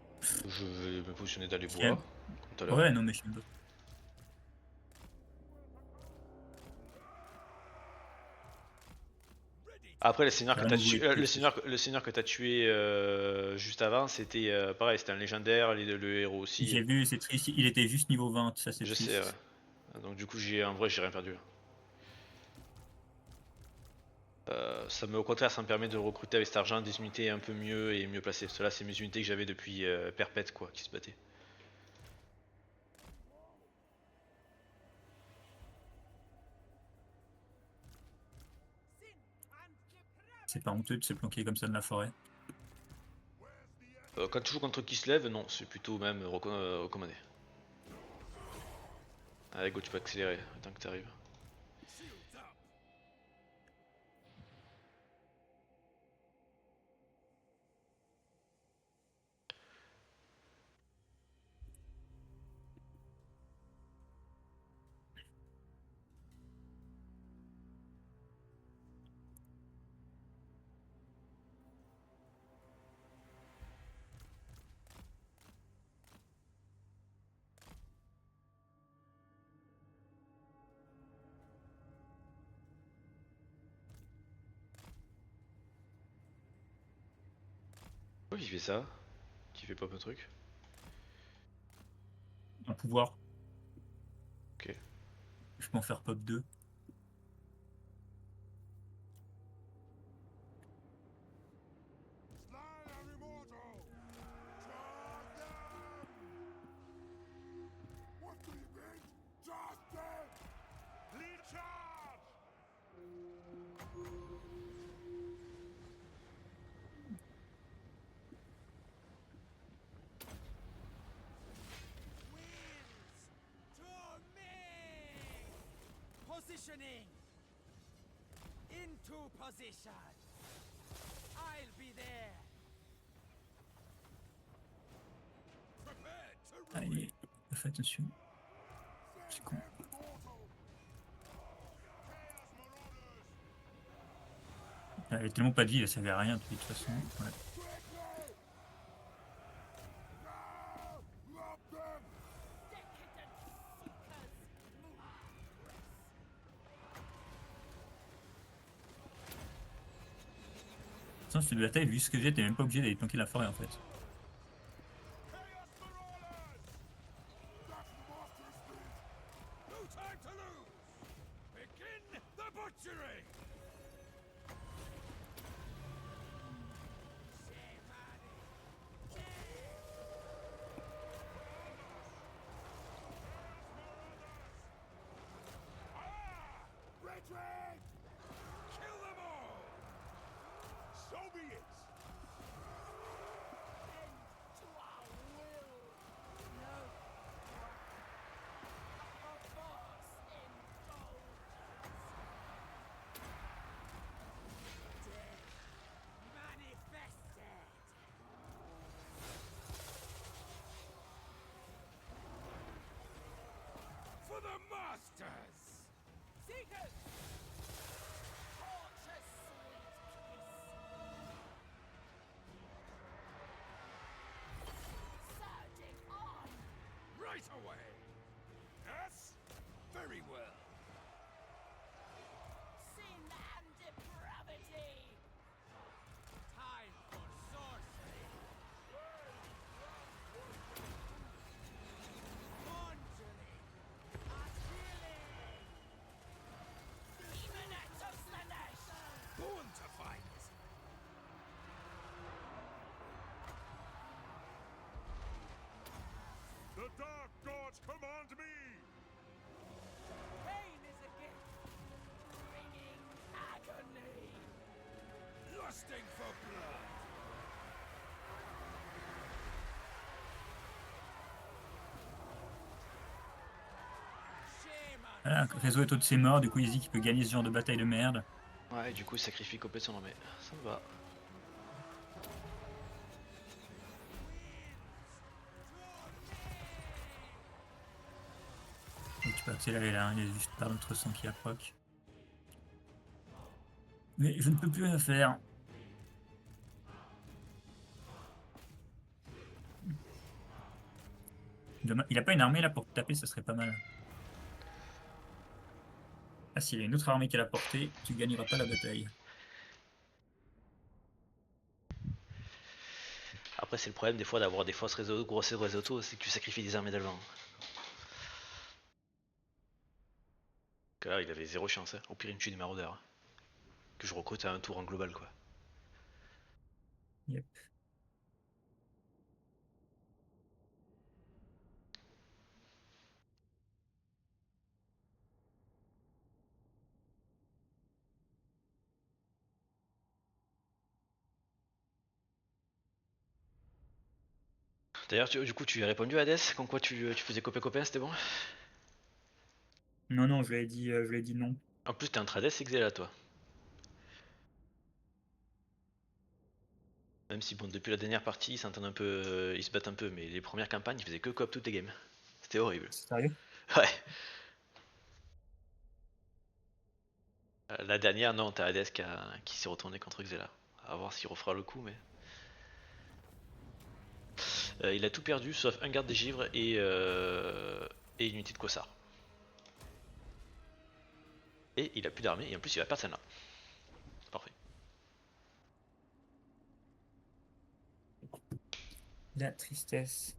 Speaker 1: Je vais me positionner dans les
Speaker 2: Tiens.
Speaker 1: bois, comme tout à l'heure.
Speaker 2: Ouais, non, mais je suis pas.
Speaker 1: Après, le seigneur que
Speaker 2: Carrément,
Speaker 1: t'as
Speaker 2: vous
Speaker 1: tué,
Speaker 2: voulez
Speaker 1: le seigneur que t'as tué juste avant, c'était pareil, c'était un légendaire, le héros aussi.
Speaker 2: J'ai vu, c'est triste. Il était juste niveau 20, ça c'est
Speaker 1: Je
Speaker 2: triste.
Speaker 1: sais, ouais. Donc du coup, en vrai, j'ai rien perdu. Au contraire, ça me permet de recruter avec cet argent des unités un peu mieux et mieux placées. Cela, c'est mes unités que j'avais depuis perpète, quoi, qui se battaient.
Speaker 2: C'est pas honteux de se planquer comme ça dans la forêt.
Speaker 1: Quand tu joues contre qui se lève, non, c'est plutôt même recommandé. Allez, go, tu peux accélérer, attends que t'arrives. Pourquoi il fait ça? Qui fait pas un truc?
Speaker 2: Un pouvoir.
Speaker 1: Ok.
Speaker 2: Je peux en faire pop 2.
Speaker 3: Slay our immortal! Charge them! What do you mean? Charge them! Lead charge!
Speaker 6: Positioning! Into position! I'll be there!
Speaker 3: Prepare to
Speaker 2: Allez, fais attention. C'est con. Elle avait tellement pas de vie, elle servait à rien de toute façon. Ouais. Sinon, cette bataille, vu ce que j'ai, t'es même pas obligé d'aller planquer la forêt en fait.
Speaker 3: no time to lose! Begin the butchery!
Speaker 4: Retreat!
Speaker 3: Kill them all!
Speaker 4: So be it!
Speaker 5: To our will. No. A force indulgence.
Speaker 6: Manifested!
Speaker 3: For the masters!
Speaker 7: Seekers!
Speaker 5: Torture sweet kiss. Surging on.
Speaker 3: Right away! Yes? Very well.
Speaker 5: Sin and depravity.
Speaker 6: Time for sorcery! Conjuring! And healing!
Speaker 5: Eminence of Slanesh.
Speaker 3: Born to fight!
Speaker 4: The Dark Gods command me!
Speaker 6: Pain is a gift!
Speaker 5: Bringing agony.
Speaker 3: Lusting for blood!
Speaker 6: Shame on
Speaker 2: Voilà, Réseau est au de ses morts, du coup il dit qu'il peut gagner ce genre de bataille de merde.
Speaker 1: Ouais, et du coup, il sacrifie complètement son armée. Ça me va.
Speaker 2: Donc tu peux accélérer là, hein, il y a juste par notre sang qui a proc. Mais je ne peux plus rien faire. Il a pas une armée là pour te taper, ça serait pas mal. Ah, s'il y a une autre armée qu'elle a portée, tu gagneras pas la bataille.
Speaker 1: Après, c'est le problème des fois d'avoir des fausses réseaux, grosses réseaux, c'est que tu sacrifies des armées d'Alvan. Que là, il avait zéro chance. Hein. Au pire, il me tue des maraudeurs. Hein. Que je recrute à un tour en global, quoi.
Speaker 2: Yep.
Speaker 1: D'ailleurs, du coup, tu as répondu à Hades, comme quoi tu faisais copain, c'était bon.
Speaker 2: Non, non, je lui ai dit non.
Speaker 1: En plus, t'es entre Hades et Xela, toi. Même si, bon, depuis la dernière partie, ils s'entendent un peu, ils se battent un peu, mais les premières campagnes, ils faisaient que coop toutes les games. C'était horrible.
Speaker 2: Sérieux?
Speaker 1: Ouais. La dernière, non, t'as Hades qui s'est retourné contre Xela. À voir s'il refera le coup, mais. Il a tout perdu sauf un garde des givres et une unité de Kossar. Et il a plus d'armée et en plus il va perdre celle-là. Parfait.
Speaker 2: La tristesse.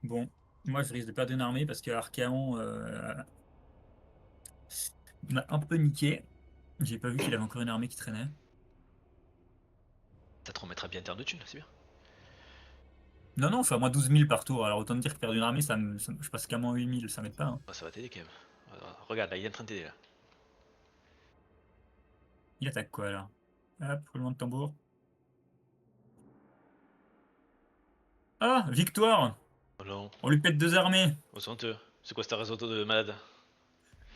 Speaker 2: Bon, moi je risque de perdre une armée parce que Archaon m'a un peu niqué. J'ai pas vu qu'il avait encore une armée qui traînait.
Speaker 1: Ça te remettra bien terre de thunes, c'est bien.
Speaker 2: Non, non, enfin moi 12 000 par tour, alors autant te dire que perdre une armée, je passe qu'à moins 8 000, ça m'aide pas. Hein.
Speaker 1: Oh, ça va t'aider quand même. Regarde, là, il est en train de t'aider là.
Speaker 2: Il attaque quoi là? Hop, roulement de tambour. Ah, victoire!
Speaker 1: Oh non,
Speaker 2: On lui pète 2 armées.
Speaker 1: on s'en te. C'est quoi ce risotto de malade?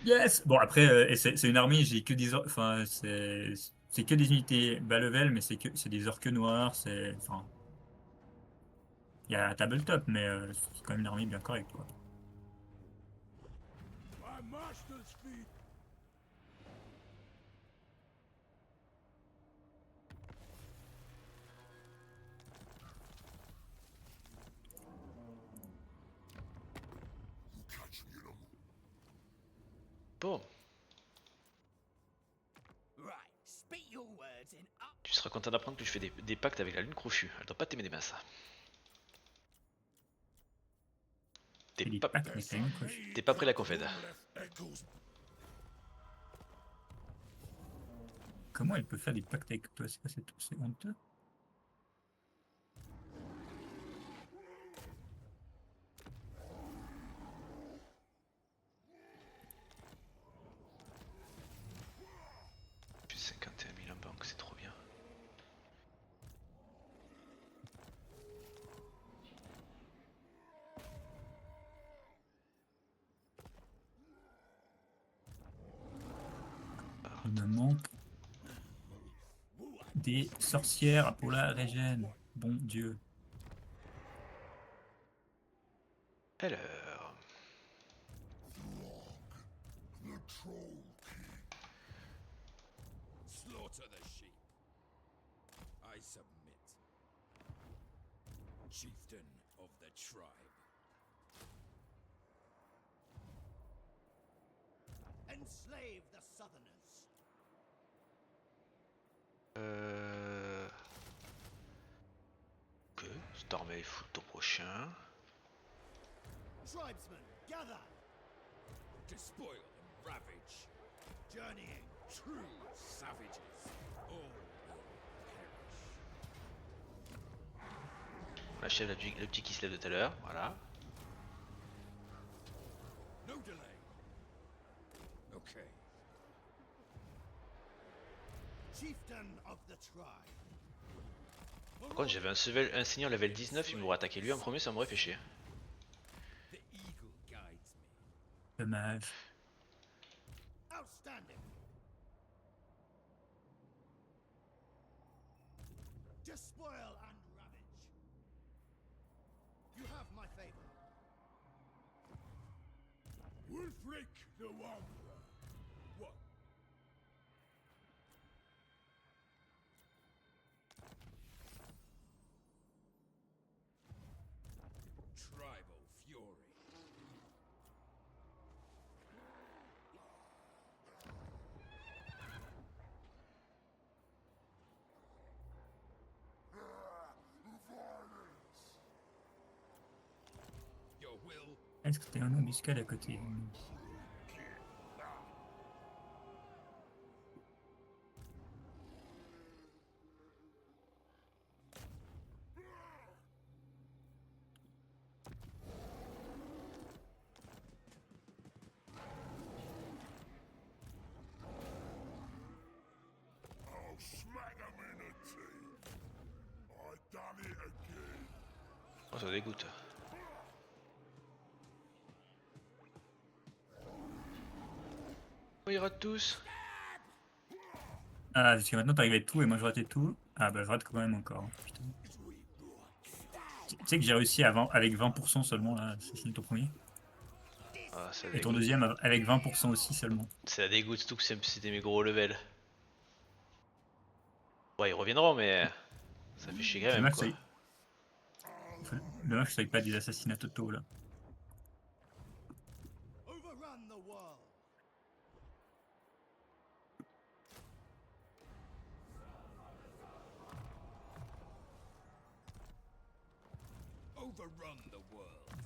Speaker 2: Yes. Bon après, et c'est une armée, j'ai que des enfin c'est que des unités bas level, mais c'est des orques noirs, c'est enfin il y a un tabletop, mais c'est quand même une armée bien correcte quoi.
Speaker 3: My master's feet.
Speaker 4: Catch me,
Speaker 1: Bon,
Speaker 6: Right, speak your words in up.
Speaker 1: tu seras content d'apprendre que je fais des pactes avec la lune crochue. Elle doit pas t'aimer des mains, ça.
Speaker 2: C'est des
Speaker 1: T'es
Speaker 2: packs, mais c'est une coche.
Speaker 1: pas prêt la confède.
Speaker 4: Echoes.
Speaker 2: Comment elle peut faire des pactes avec toi? C'est quoi c'est honteux?
Speaker 1: Plus 51 000 en banque, c'est trop bien.
Speaker 2: Il me manque des sorcières pour la régène. Bon Dieu.
Speaker 1: Alors,
Speaker 4: The Troll King.
Speaker 3: Slaughter the sheep. I submit. Chieftain of the tribe.
Speaker 6: Enslave the Southerners.
Speaker 1: ok, cette armée est full tour prochain.
Speaker 6: Tribesmen, gather.
Speaker 3: Despoil and ravage.
Speaker 6: Journeying.
Speaker 3: True savages. All will perish.
Speaker 1: On achève le petit qui se lève de tout à l'heure, voilà.
Speaker 3: No delay. Okay.
Speaker 6: Chieftain of the tribe.
Speaker 1: Par contre, j'avais un seigneur level 19, il m'aurait attaqué lui en premier, ça m'aurait fait chier.
Speaker 3: The eagle guides me.
Speaker 2: Dommage.
Speaker 6: Outstanding. Despoil and ravage. You have my favor.
Speaker 3: Wulfric the Wanderer. What? Tribal fury. Your will.
Speaker 2: Est-ce que t'es un embuscade à côté?
Speaker 4: I'll smack him in the teeth. I done it again.
Speaker 1: Oh, ça dégoûte. Oh, ils ratent tous.
Speaker 2: Ah, parce que maintenant t'arrives à tout et moi je ratais tout. Ah bah je rate quand même encore. Putain. Tu sais que j'ai réussi avec 20% seulement là, c'est ton premier.
Speaker 1: Ah, ça
Speaker 2: Et ton
Speaker 1: dégoûte.
Speaker 2: deuxième avec 20% aussi seulement.
Speaker 1: Ça dégoûte, surtout que c'était mes gros levels. Ouais, ils reviendront, mais ça fait chier quand même,
Speaker 2: Dommage,
Speaker 1: quoi.
Speaker 2: Dommage que ça soit pas des assassinats totaux là.
Speaker 6: Overrun the world.
Speaker 3: Overrun the world.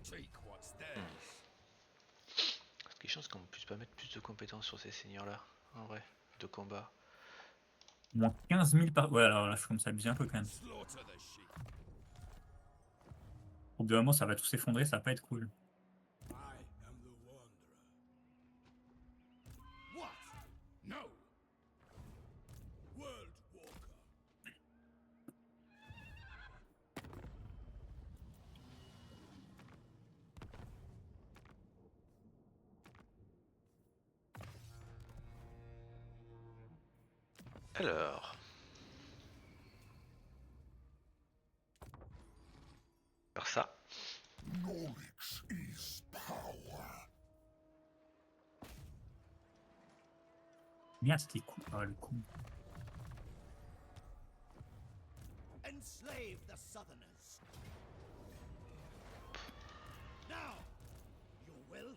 Speaker 3: Take what's theirs.
Speaker 1: Parce qu'il y a chance qu'on puisse pas mettre plus de compétences sur ces seigneurs-là, en vrai, de combat.
Speaker 2: Moins 15 000 par... Ouais alors là je commence à abuser un peu quand même.
Speaker 3: Slaughter the sheep.
Speaker 2: Au bout d'un moment ça va tout s'effondrer, ça va pas être cool.
Speaker 3: I am the Wanderer.
Speaker 6: What?
Speaker 3: No. World War.
Speaker 1: Alors. Faire ça.
Speaker 4: Knowledge is power.
Speaker 2: Merde, c'était cool. Ah, le con.
Speaker 6: Enslave the Southerners. Now, you will.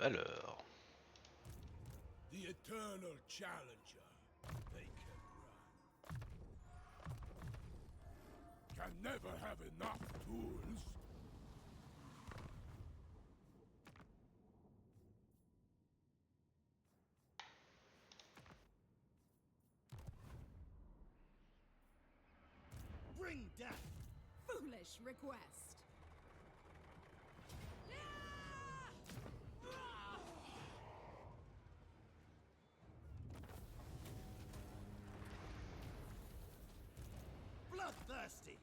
Speaker 1: Alors.
Speaker 3: The eternal challenger. They can run. Can never have enough tools.
Speaker 6: Bring death.
Speaker 7: Foolish request.
Speaker 6: Bloodthirsty.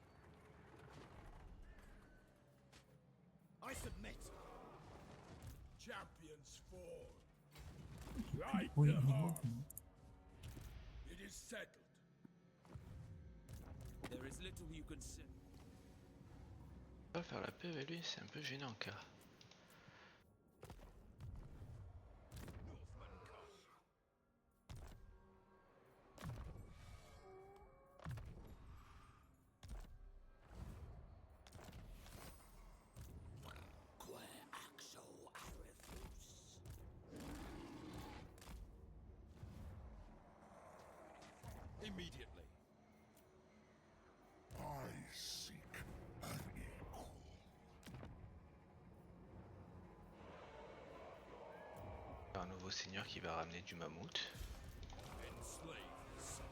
Speaker 6: I submit.
Speaker 3: Champions fall. Right
Speaker 2: Oui,
Speaker 3: the
Speaker 2: il est
Speaker 3: heart.
Speaker 2: bon.
Speaker 3: It is settled.
Speaker 6: There is little you can say.
Speaker 1: Pas faire la paix avec lui, c'est un peu gênant, car.
Speaker 6: Immediately.
Speaker 4: I seek an equal.
Speaker 1: Un nouveau seigneur qui va ramener du mammouth.
Speaker 3: Enslave the Southerners.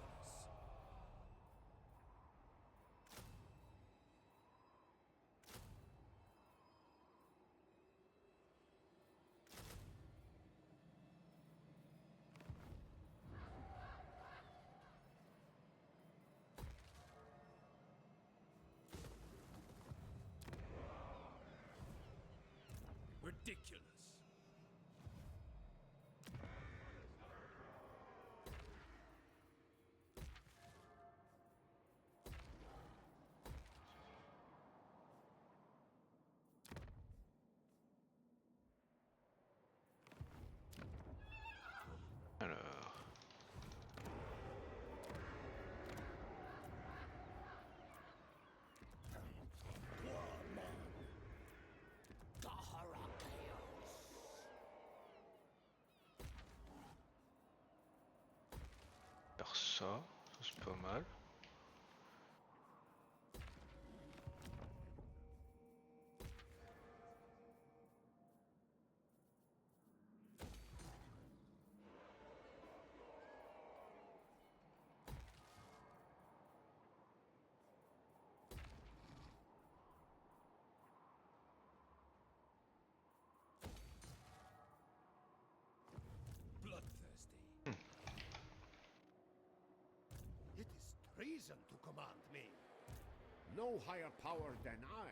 Speaker 6: Ridiculous.
Speaker 1: Alors. Faire ça, c'est pas mal.
Speaker 6: Bloodthirsty. It is treason to command me.
Speaker 8: No higher power than I.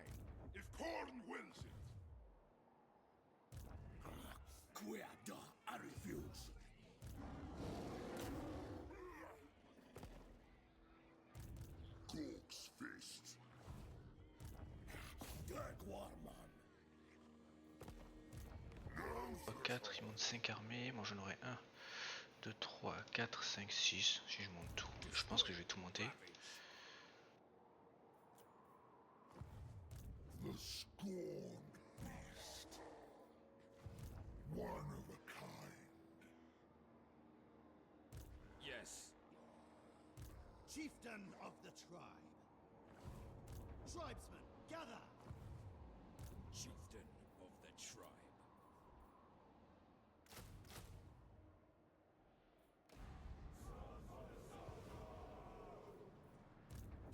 Speaker 4: If Korn wills it,
Speaker 3: Guiada, I refuse.
Speaker 4: Gork's fist.
Speaker 3: Dirk Warman.
Speaker 1: 4, il monte 5 armées, moi j'en aurai 1, 2, 3, 4, 5, 6, si je monte tout. Je pense que je vais tout monter.
Speaker 4: The scorned beast. One of a kind.
Speaker 6: Yes. Chieftain of the tribe. Tribesmen, gather!
Speaker 3: Chieftain of the tribe.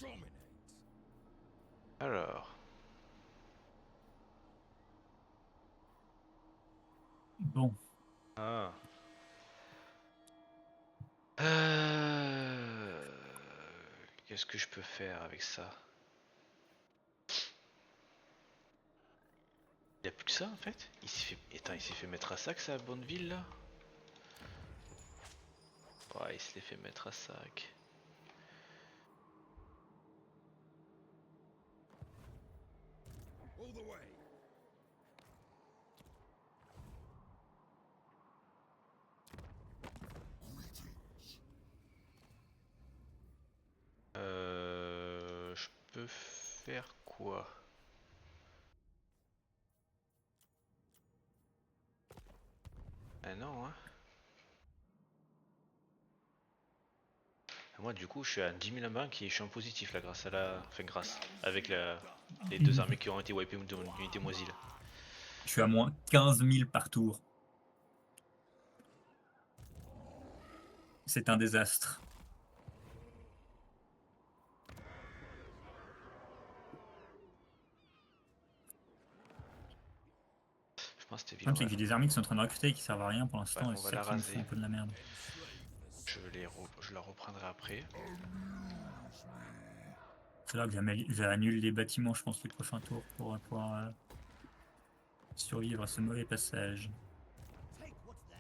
Speaker 6: dominate.
Speaker 1: Alors.
Speaker 2: Bon,
Speaker 1: Ah. Euh, Qu'est-ce que je peux faire avec ça? Il a plus que ça en fait? Il s'est fait. Attends, il s'est fait mettre à sac sa bonne ville là? Ouais, il se l'est fait mettre à sac.
Speaker 6: All the way.
Speaker 1: Je peux faire quoi? Ah non, hein. Moi, du coup, je suis à 10 000 en banque et je suis en positif là, grâce à la. Enfin, grâce. Avec les deux armées qui ont été wipées de mon unité moisie là.
Speaker 2: je suis à moins 15 000 par tour. C'est un désastre.
Speaker 1: Je pense que c'était
Speaker 2: Le problème, c'est que
Speaker 1: ville.
Speaker 2: j'ai des armées qui sont en train de recruter et qui servent à rien pour l'instant,
Speaker 1: Ouais,
Speaker 2: et
Speaker 1: on va
Speaker 2: c'est ça
Speaker 1: la
Speaker 2: qui me
Speaker 1: raser.
Speaker 2: fout un peu de la merde.
Speaker 1: Je la reprendrai après.
Speaker 2: C'est là que j'annule les bâtiments, je pense, les prochains tours pour pouvoir survivre à ce mauvais passage.
Speaker 6: Take what's theirs.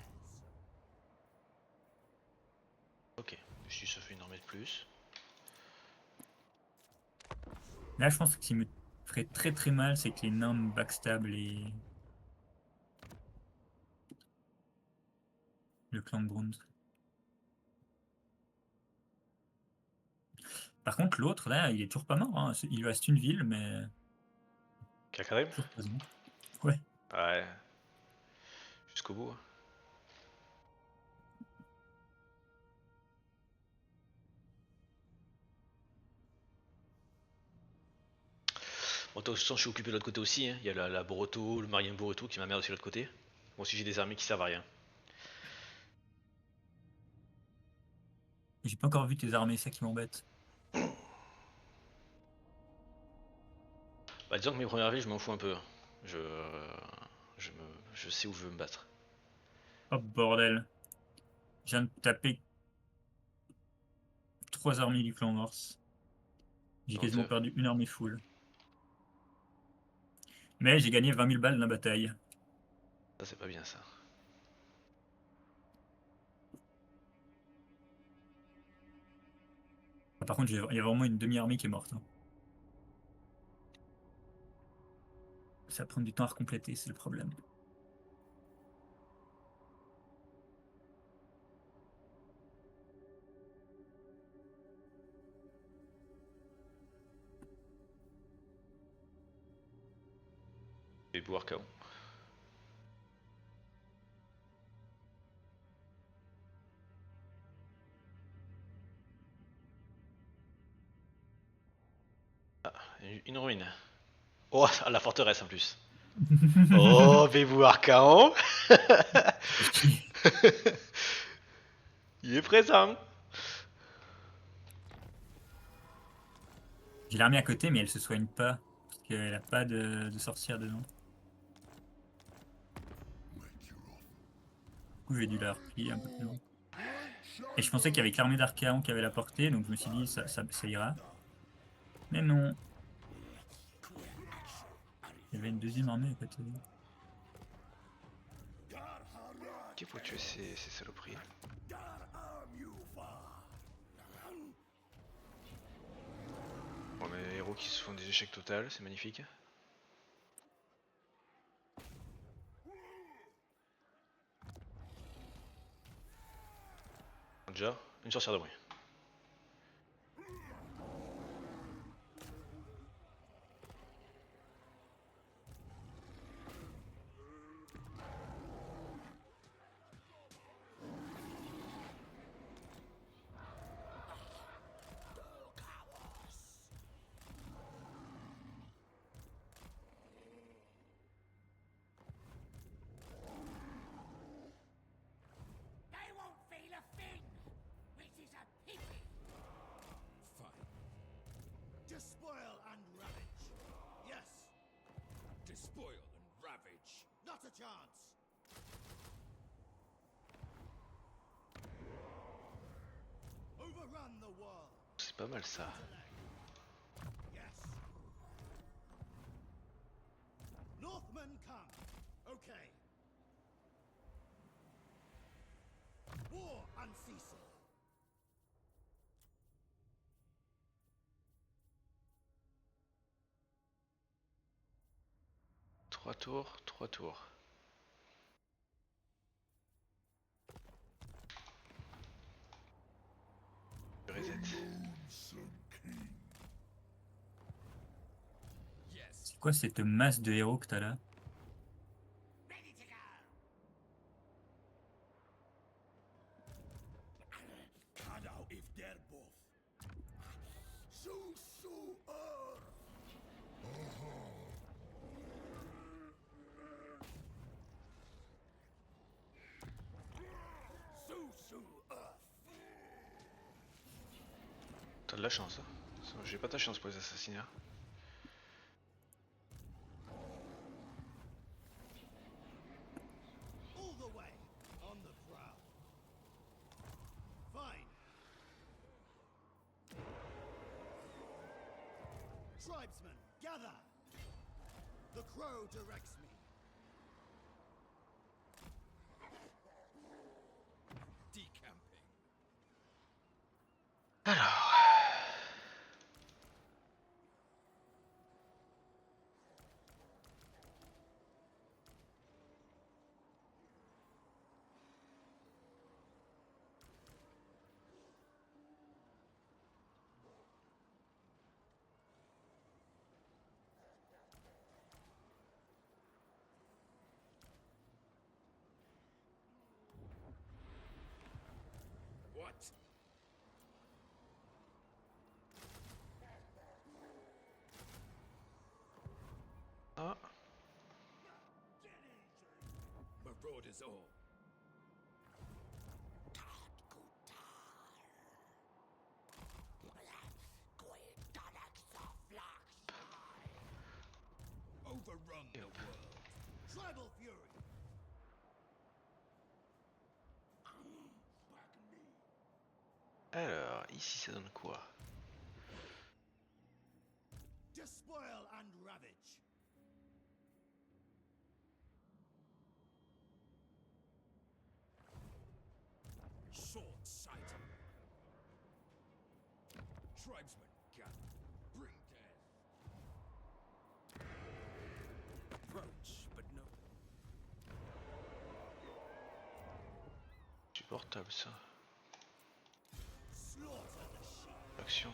Speaker 1: Ok, si ça fait une armée de plus.
Speaker 2: Là, je pense que ce qui me ferait très très mal, c'est que les nains me backstab le clan de Brund. Par contre, l'autre, là, il est toujours pas mort. Hein. Il lui reste une ville, mais
Speaker 1: Kakarim?
Speaker 2: toujours présent. Ouais.
Speaker 1: Ouais. Jusqu'au bout. Bon, de toute façon, je suis occupé de l'autre côté aussi. Hein. Il y a la Boruto, le Marien Boruto qui m'emmerde aussi de l'autre côté. Moi aussi, j'ai des armées qui servent à rien.
Speaker 2: J'ai pas encore vu tes armées, c'est ça qui m'embête.
Speaker 1: Bah, disons que mes premières villes, je m'en fous un peu. Je, je sais où je veux me battre.
Speaker 2: Oh bordel. Je viens de taper 3 armées du clan Morse. J'ai quasiment
Speaker 1: Honteux.
Speaker 2: perdu une armée full. Mais j'ai gagné 20 000 balles dans la bataille.
Speaker 1: Ça, c'est pas bien ça.
Speaker 2: Ah, par contre, il y a vraiment une demi-armée qui est morte. Hein. Ça va prendre du temps à recompléter, c'est le problème.
Speaker 1: Je vais boire KO. Ah, une ruine. Oh, la forteresse en plus. Oh, Bébou Arcaon. Il est présent.
Speaker 2: J'ai l'armée à côté, mais elle se soigne pas. Parce qu'elle a pas de sorcière dedans. Du coup, j'ai dû la replier un peu plus loin. Et je pensais qu'avec l'armée d'Archaon qui avait la portée, donc je me suis dit ça ira. Mais non. Il y avait une deuxième armée à côté.
Speaker 1: Qui faut tuer ces saloperies? Bon, mes héros qui se font des échecs total, c'est magnifique. Déjà, une sorcière de bruit.
Speaker 5: They won't feel a thing, which is a
Speaker 6: Despoil and ravage. Yes,
Speaker 3: Despoil and ravage.
Speaker 6: not a chance. Overrun the world.
Speaker 1: C'est pas mal ça.
Speaker 6: Yes. Northmen come. Okay. War unceasing.
Speaker 1: Trois tours, 3 tours. Reset.
Speaker 4: Lonesome king.
Speaker 3: Yes.
Speaker 2: C'est quoi cette masse de héros que t'as là?
Speaker 6: Ready to go.
Speaker 3: Kadao if they're both.
Speaker 4: Susu Earth.
Speaker 3: Susu Earth.
Speaker 1: T'as de la chance, hein. J'ai pas ta chance pour les assassinats.
Speaker 6: All the way on the prowl. Fine. Tribesmen, gather. The crow directs me.
Speaker 3: Decamping.
Speaker 1: Alors.
Speaker 3: What?
Speaker 1: Ah.
Speaker 3: Marauders all. Overrun the world.
Speaker 6: Tribal fury.
Speaker 1: Alors, ici ça donne quoi?
Speaker 6: Despoil and ravage.
Speaker 3: Short-sighted. Tribesmen gather. Bring death. Approach, but no.
Speaker 1: Supportable ça.
Speaker 6: Slaughter the sheep.
Speaker 1: Action.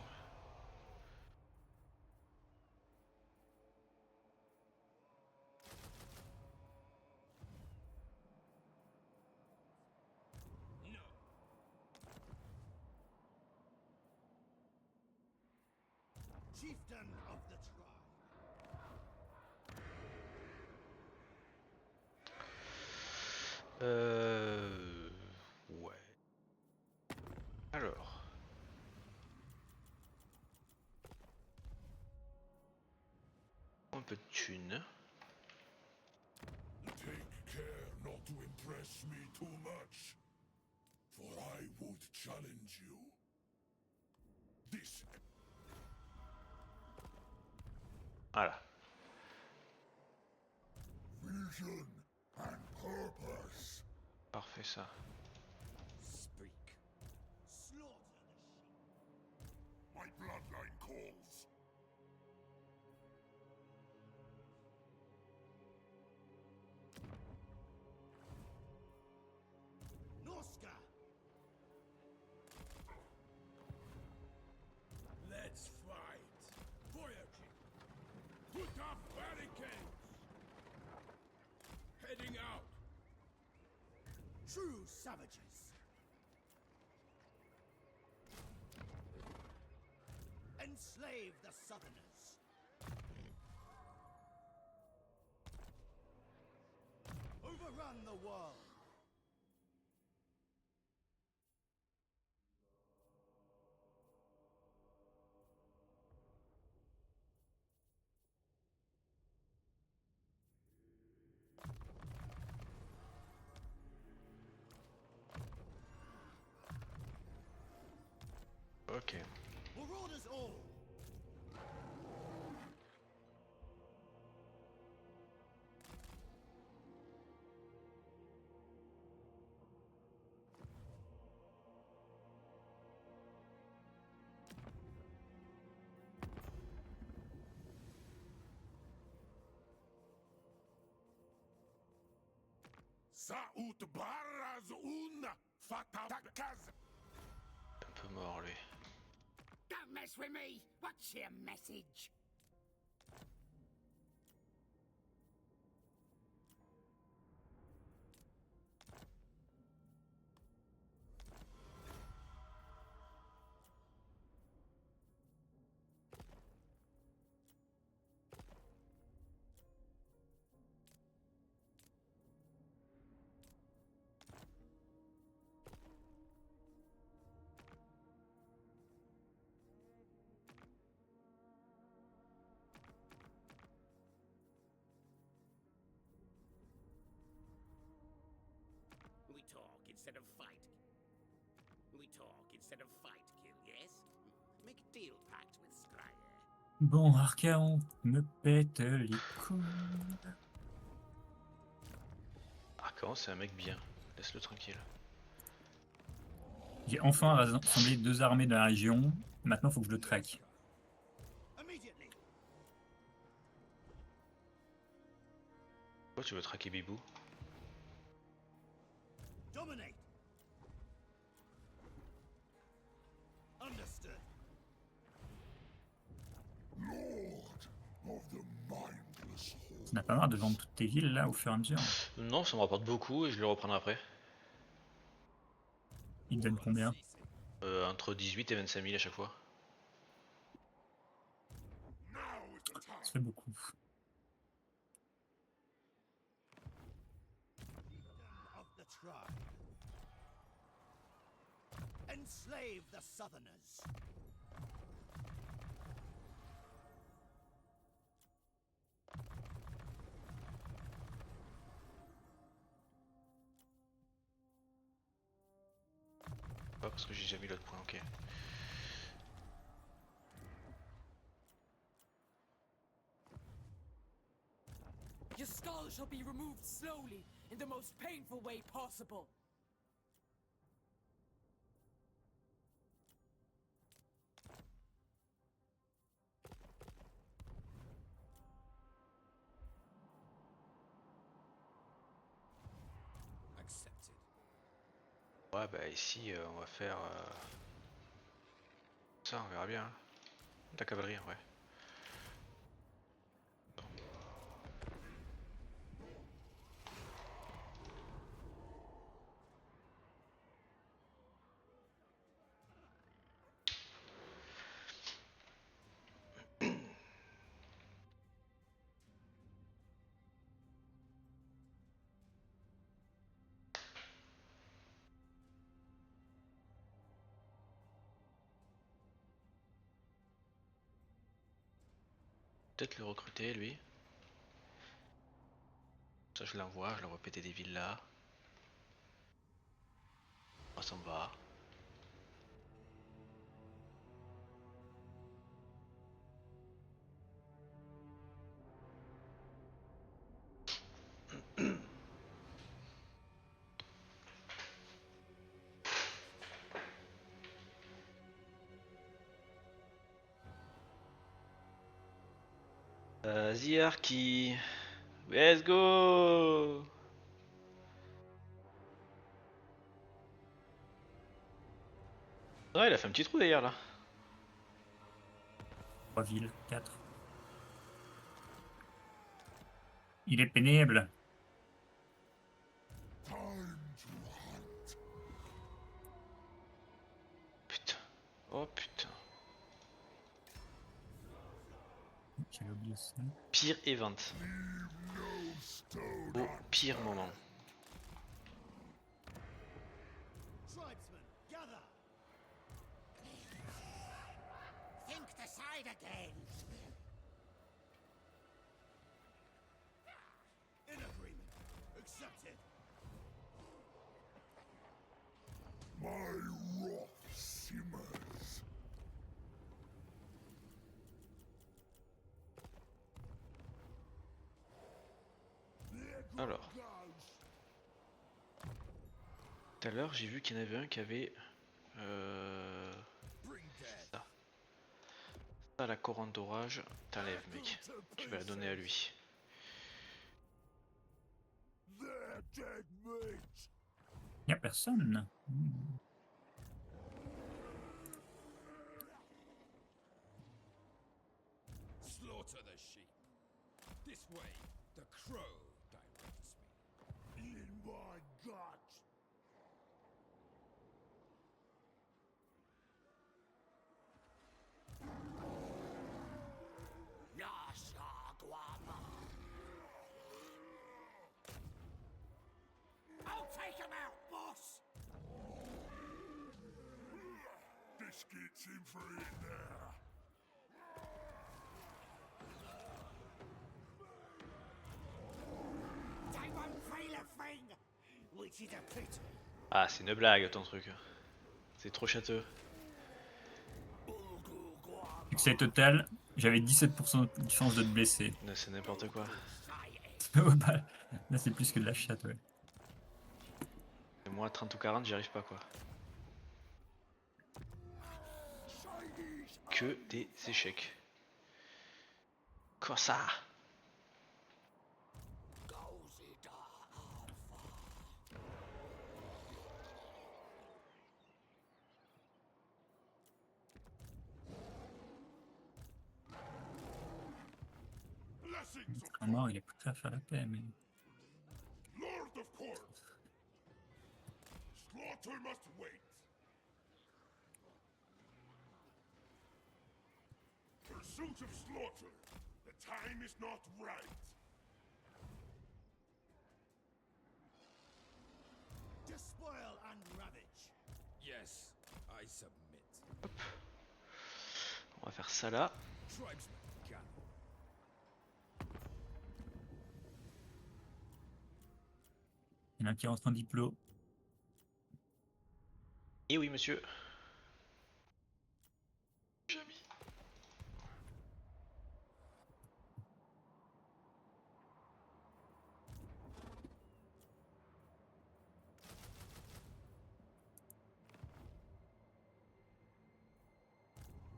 Speaker 3: No.
Speaker 6: Chieftain of the tribe.
Speaker 1: Ouais. Alors. Un peu de thunes.
Speaker 4: Take care not to impress me too much, for I would challenge you. This
Speaker 1: Voilà.
Speaker 4: vision and purpose.
Speaker 1: Parfait ça.
Speaker 3: Speak.
Speaker 6: Slaughter the sheep.
Speaker 4: My bloodline calls.
Speaker 6: Norska.
Speaker 3: Let's fight. Voyaging. Put up barricades. Heading out.
Speaker 6: True savages. Enslave the southerners. Overrun the world.
Speaker 1: Ok.
Speaker 6: Marauders all!
Speaker 4: Saut barras un fatakaz.
Speaker 1: Un peu mort lui.
Speaker 5: Don't mess with me! What's your message?
Speaker 8: We talk instead of fight. We talk instead of fight, kill, yes? Make a deal pact with Scryer.
Speaker 2: Bon, Archaon me pète les couilles.
Speaker 1: Arcaon, c'est un mec bien. Laisse-le tranquille.
Speaker 2: J'ai enfin rassemblé 2 armées de la région. Maintenant, faut que je le traque.
Speaker 6: Immediately!
Speaker 1: Pourquoi tu veux traquer Bibou?
Speaker 6: Dominate! Understood.
Speaker 4: Lord of the mindless horde.
Speaker 2: Tu n'as pas marre de vendre toutes tes villes là au fur et à mesure?
Speaker 1: Non, ça me rapporte beaucoup et je le reprendrai après.
Speaker 2: Il te donne combien?
Speaker 1: Entre 18 et 25 000 à chaque fois.
Speaker 4: Now is the time.
Speaker 2: Ça fait beaucoup.
Speaker 6: Of the tribe. Enslave the Southerners.
Speaker 1: Pas parce que j'ai déjà mis l'autre point, ok.
Speaker 7: Your skull shall be removed slowly, in the most painful way possible.
Speaker 6: Accepted.
Speaker 1: Ouais, bah ici, on va faire... ça, on verra bien. Hein. La cavalerie, ouais. Peut-être le recruter, lui. Ça, je l'envoie, je le répéter des villes là. On s'en va. Vas-y, Arki. Let's go. Ouais, il a fait un petit trou d'ailleurs là.
Speaker 2: 3 villes, 4. Il est pénible.
Speaker 4: Time to hunt.
Speaker 1: Putain. Oh putain.
Speaker 2: J'avais oublié ça.
Speaker 1: Pire event.
Speaker 4: No stone
Speaker 1: Au pire moment.
Speaker 6: Tribesmen, gather!
Speaker 5: Think the side again!
Speaker 6: In agreement. Accepted.
Speaker 4: My wrath simmers.
Speaker 1: Alors. Tout à l'heure, j'ai vu qu'il y en avait un qui avait... ça. Ça, la couronne d'orage. T'enlèves, mec. Tu vas la donner à lui.
Speaker 2: Y a personne.
Speaker 6: Slaughter the sheep. This way, the crow directs me. In my gut.
Speaker 5: I'll take him out, boss!
Speaker 4: Biscuits in for in there.
Speaker 5: They won't feel a thing! Which is a pity.
Speaker 1: Ah, c'est une blague ton truc. C'est trop châteux.
Speaker 2: Succès total, j'avais 17% de chance de te blesser.
Speaker 1: Non, c'est n'importe quoi.
Speaker 2: Bah, là, c'est plus que de la chatte, ouais.
Speaker 1: Et moi, 30 ou 40, j'y arrive pas quoi. Que des échecs. Quoi ça?
Speaker 4: Blessings of
Speaker 2: Un mort, il est prêt à faire la paix, mais...
Speaker 4: Lord of Court. Slaughter must wait. Pursuit of slaughter. The time is not right.
Speaker 6: Despoil and ravage. Yes, I submit.
Speaker 1: On va faire ça là.
Speaker 6: Tribesmen gather.
Speaker 2: Il y en a un qui rentre en diplôme.
Speaker 1: Et oui, monsieur.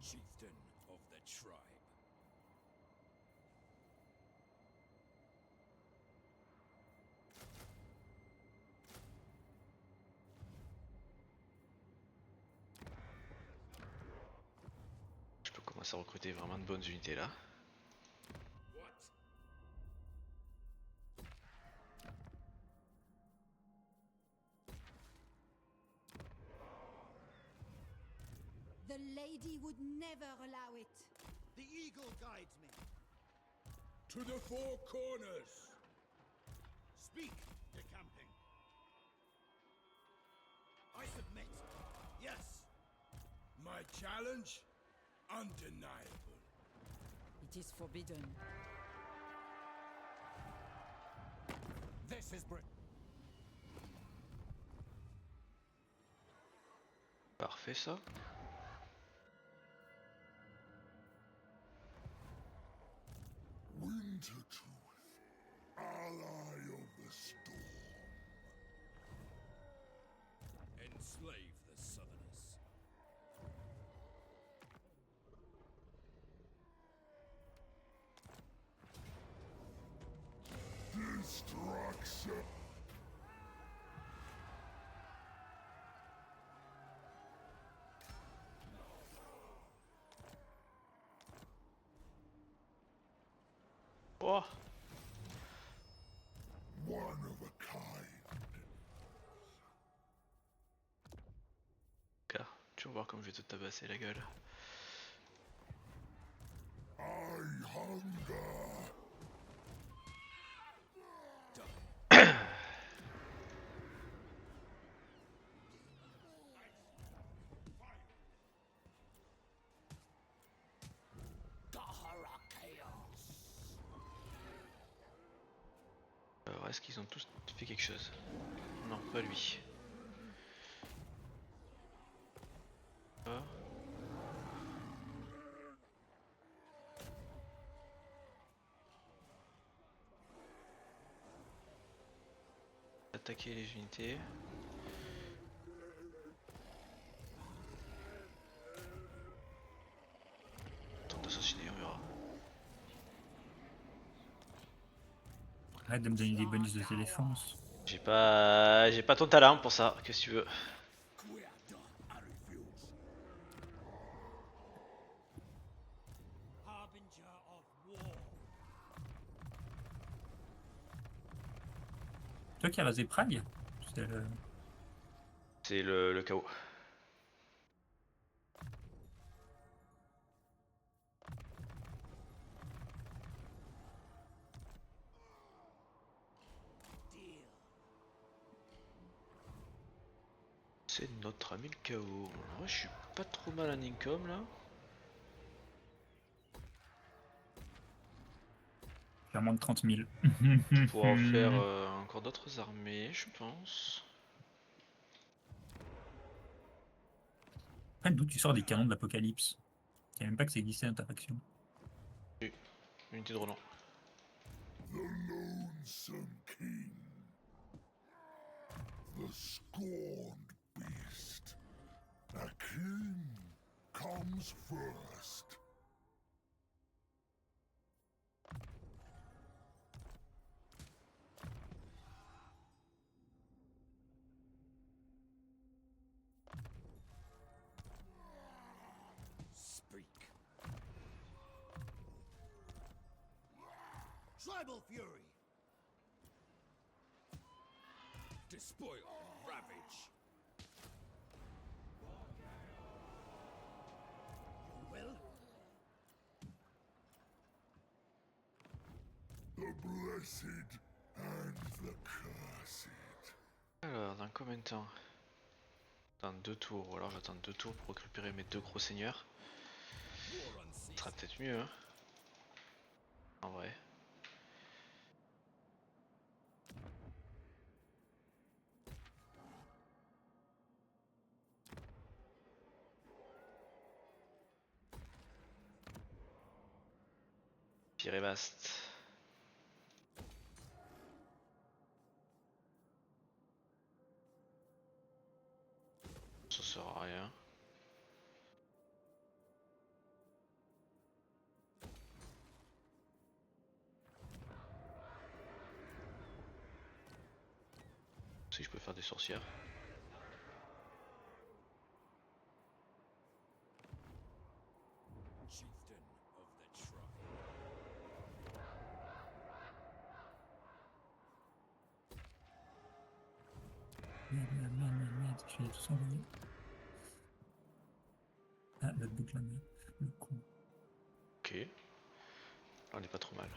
Speaker 6: Chieftain of the tribe.
Speaker 1: Je peux commencer à recruter vraiment de bonnes unités là.
Speaker 6: What?
Speaker 9: The lady would never allow it.
Speaker 6: The eagle guides me.
Speaker 3: To the four corners!
Speaker 6: Speak, decamping. I submit. Yes.
Speaker 3: My challenge? Undeniable.
Speaker 7: It is forbidden.
Speaker 6: This is Brit.
Speaker 1: Parfait ça.
Speaker 4: Winter Truth, ally of the storm.
Speaker 6: Enslave the Southerners.
Speaker 4: Destruction.
Speaker 1: Oh,
Speaker 4: One of a kind.
Speaker 1: gars, tu vas voir comme je vais te tabasser la gueule.
Speaker 4: I hunger.
Speaker 5: Dahara chaos.
Speaker 1: Alors, est-ce qu'ils ont tous fait quelque chose? Non, pas lui. Ah. attaquer les unités. Tente d'assassiner, on verra.
Speaker 2: Arrête de me donner des bonus de défense.
Speaker 1: J'ai pas ton talent pour ça, qu'est-ce que tu veux.
Speaker 6: Harbinger of war.
Speaker 2: Toi qui as rasé Prague?
Speaker 1: C'est le chaos. C'est notre ami le chaos. Ouais, je suis pas trop mal en income là.
Speaker 2: Faire moins de 30 000.
Speaker 1: Je pourrais en faire encore d'autres armées, je pense.
Speaker 2: Après, d'où tu sors des canons de l'apocalypse? Je savais même pas que ça existait dans ta faction.
Speaker 1: Unité de Roland.
Speaker 4: The lonesome king. The scorned beast. A king comes first.
Speaker 6: Speak. Tribal fury. Despoil, ravage. You will?
Speaker 4: The blessed and the cursed.
Speaker 1: Alors, dans combien de temps? Dans 2 tours, ou alors j'attends 2 tours pour récupérer mes 2 gros seigneurs. Ça sera peut-être mieux, hein. En vrai. Pire et vaste. Ça sert à rien. Si je peux faire des sorcières.
Speaker 6: Chieftain of the tribe.
Speaker 2: Merde, je vais tous envoyer. Ah, l'autre boucle là, le con.
Speaker 1: Ok. On est pas trop mal.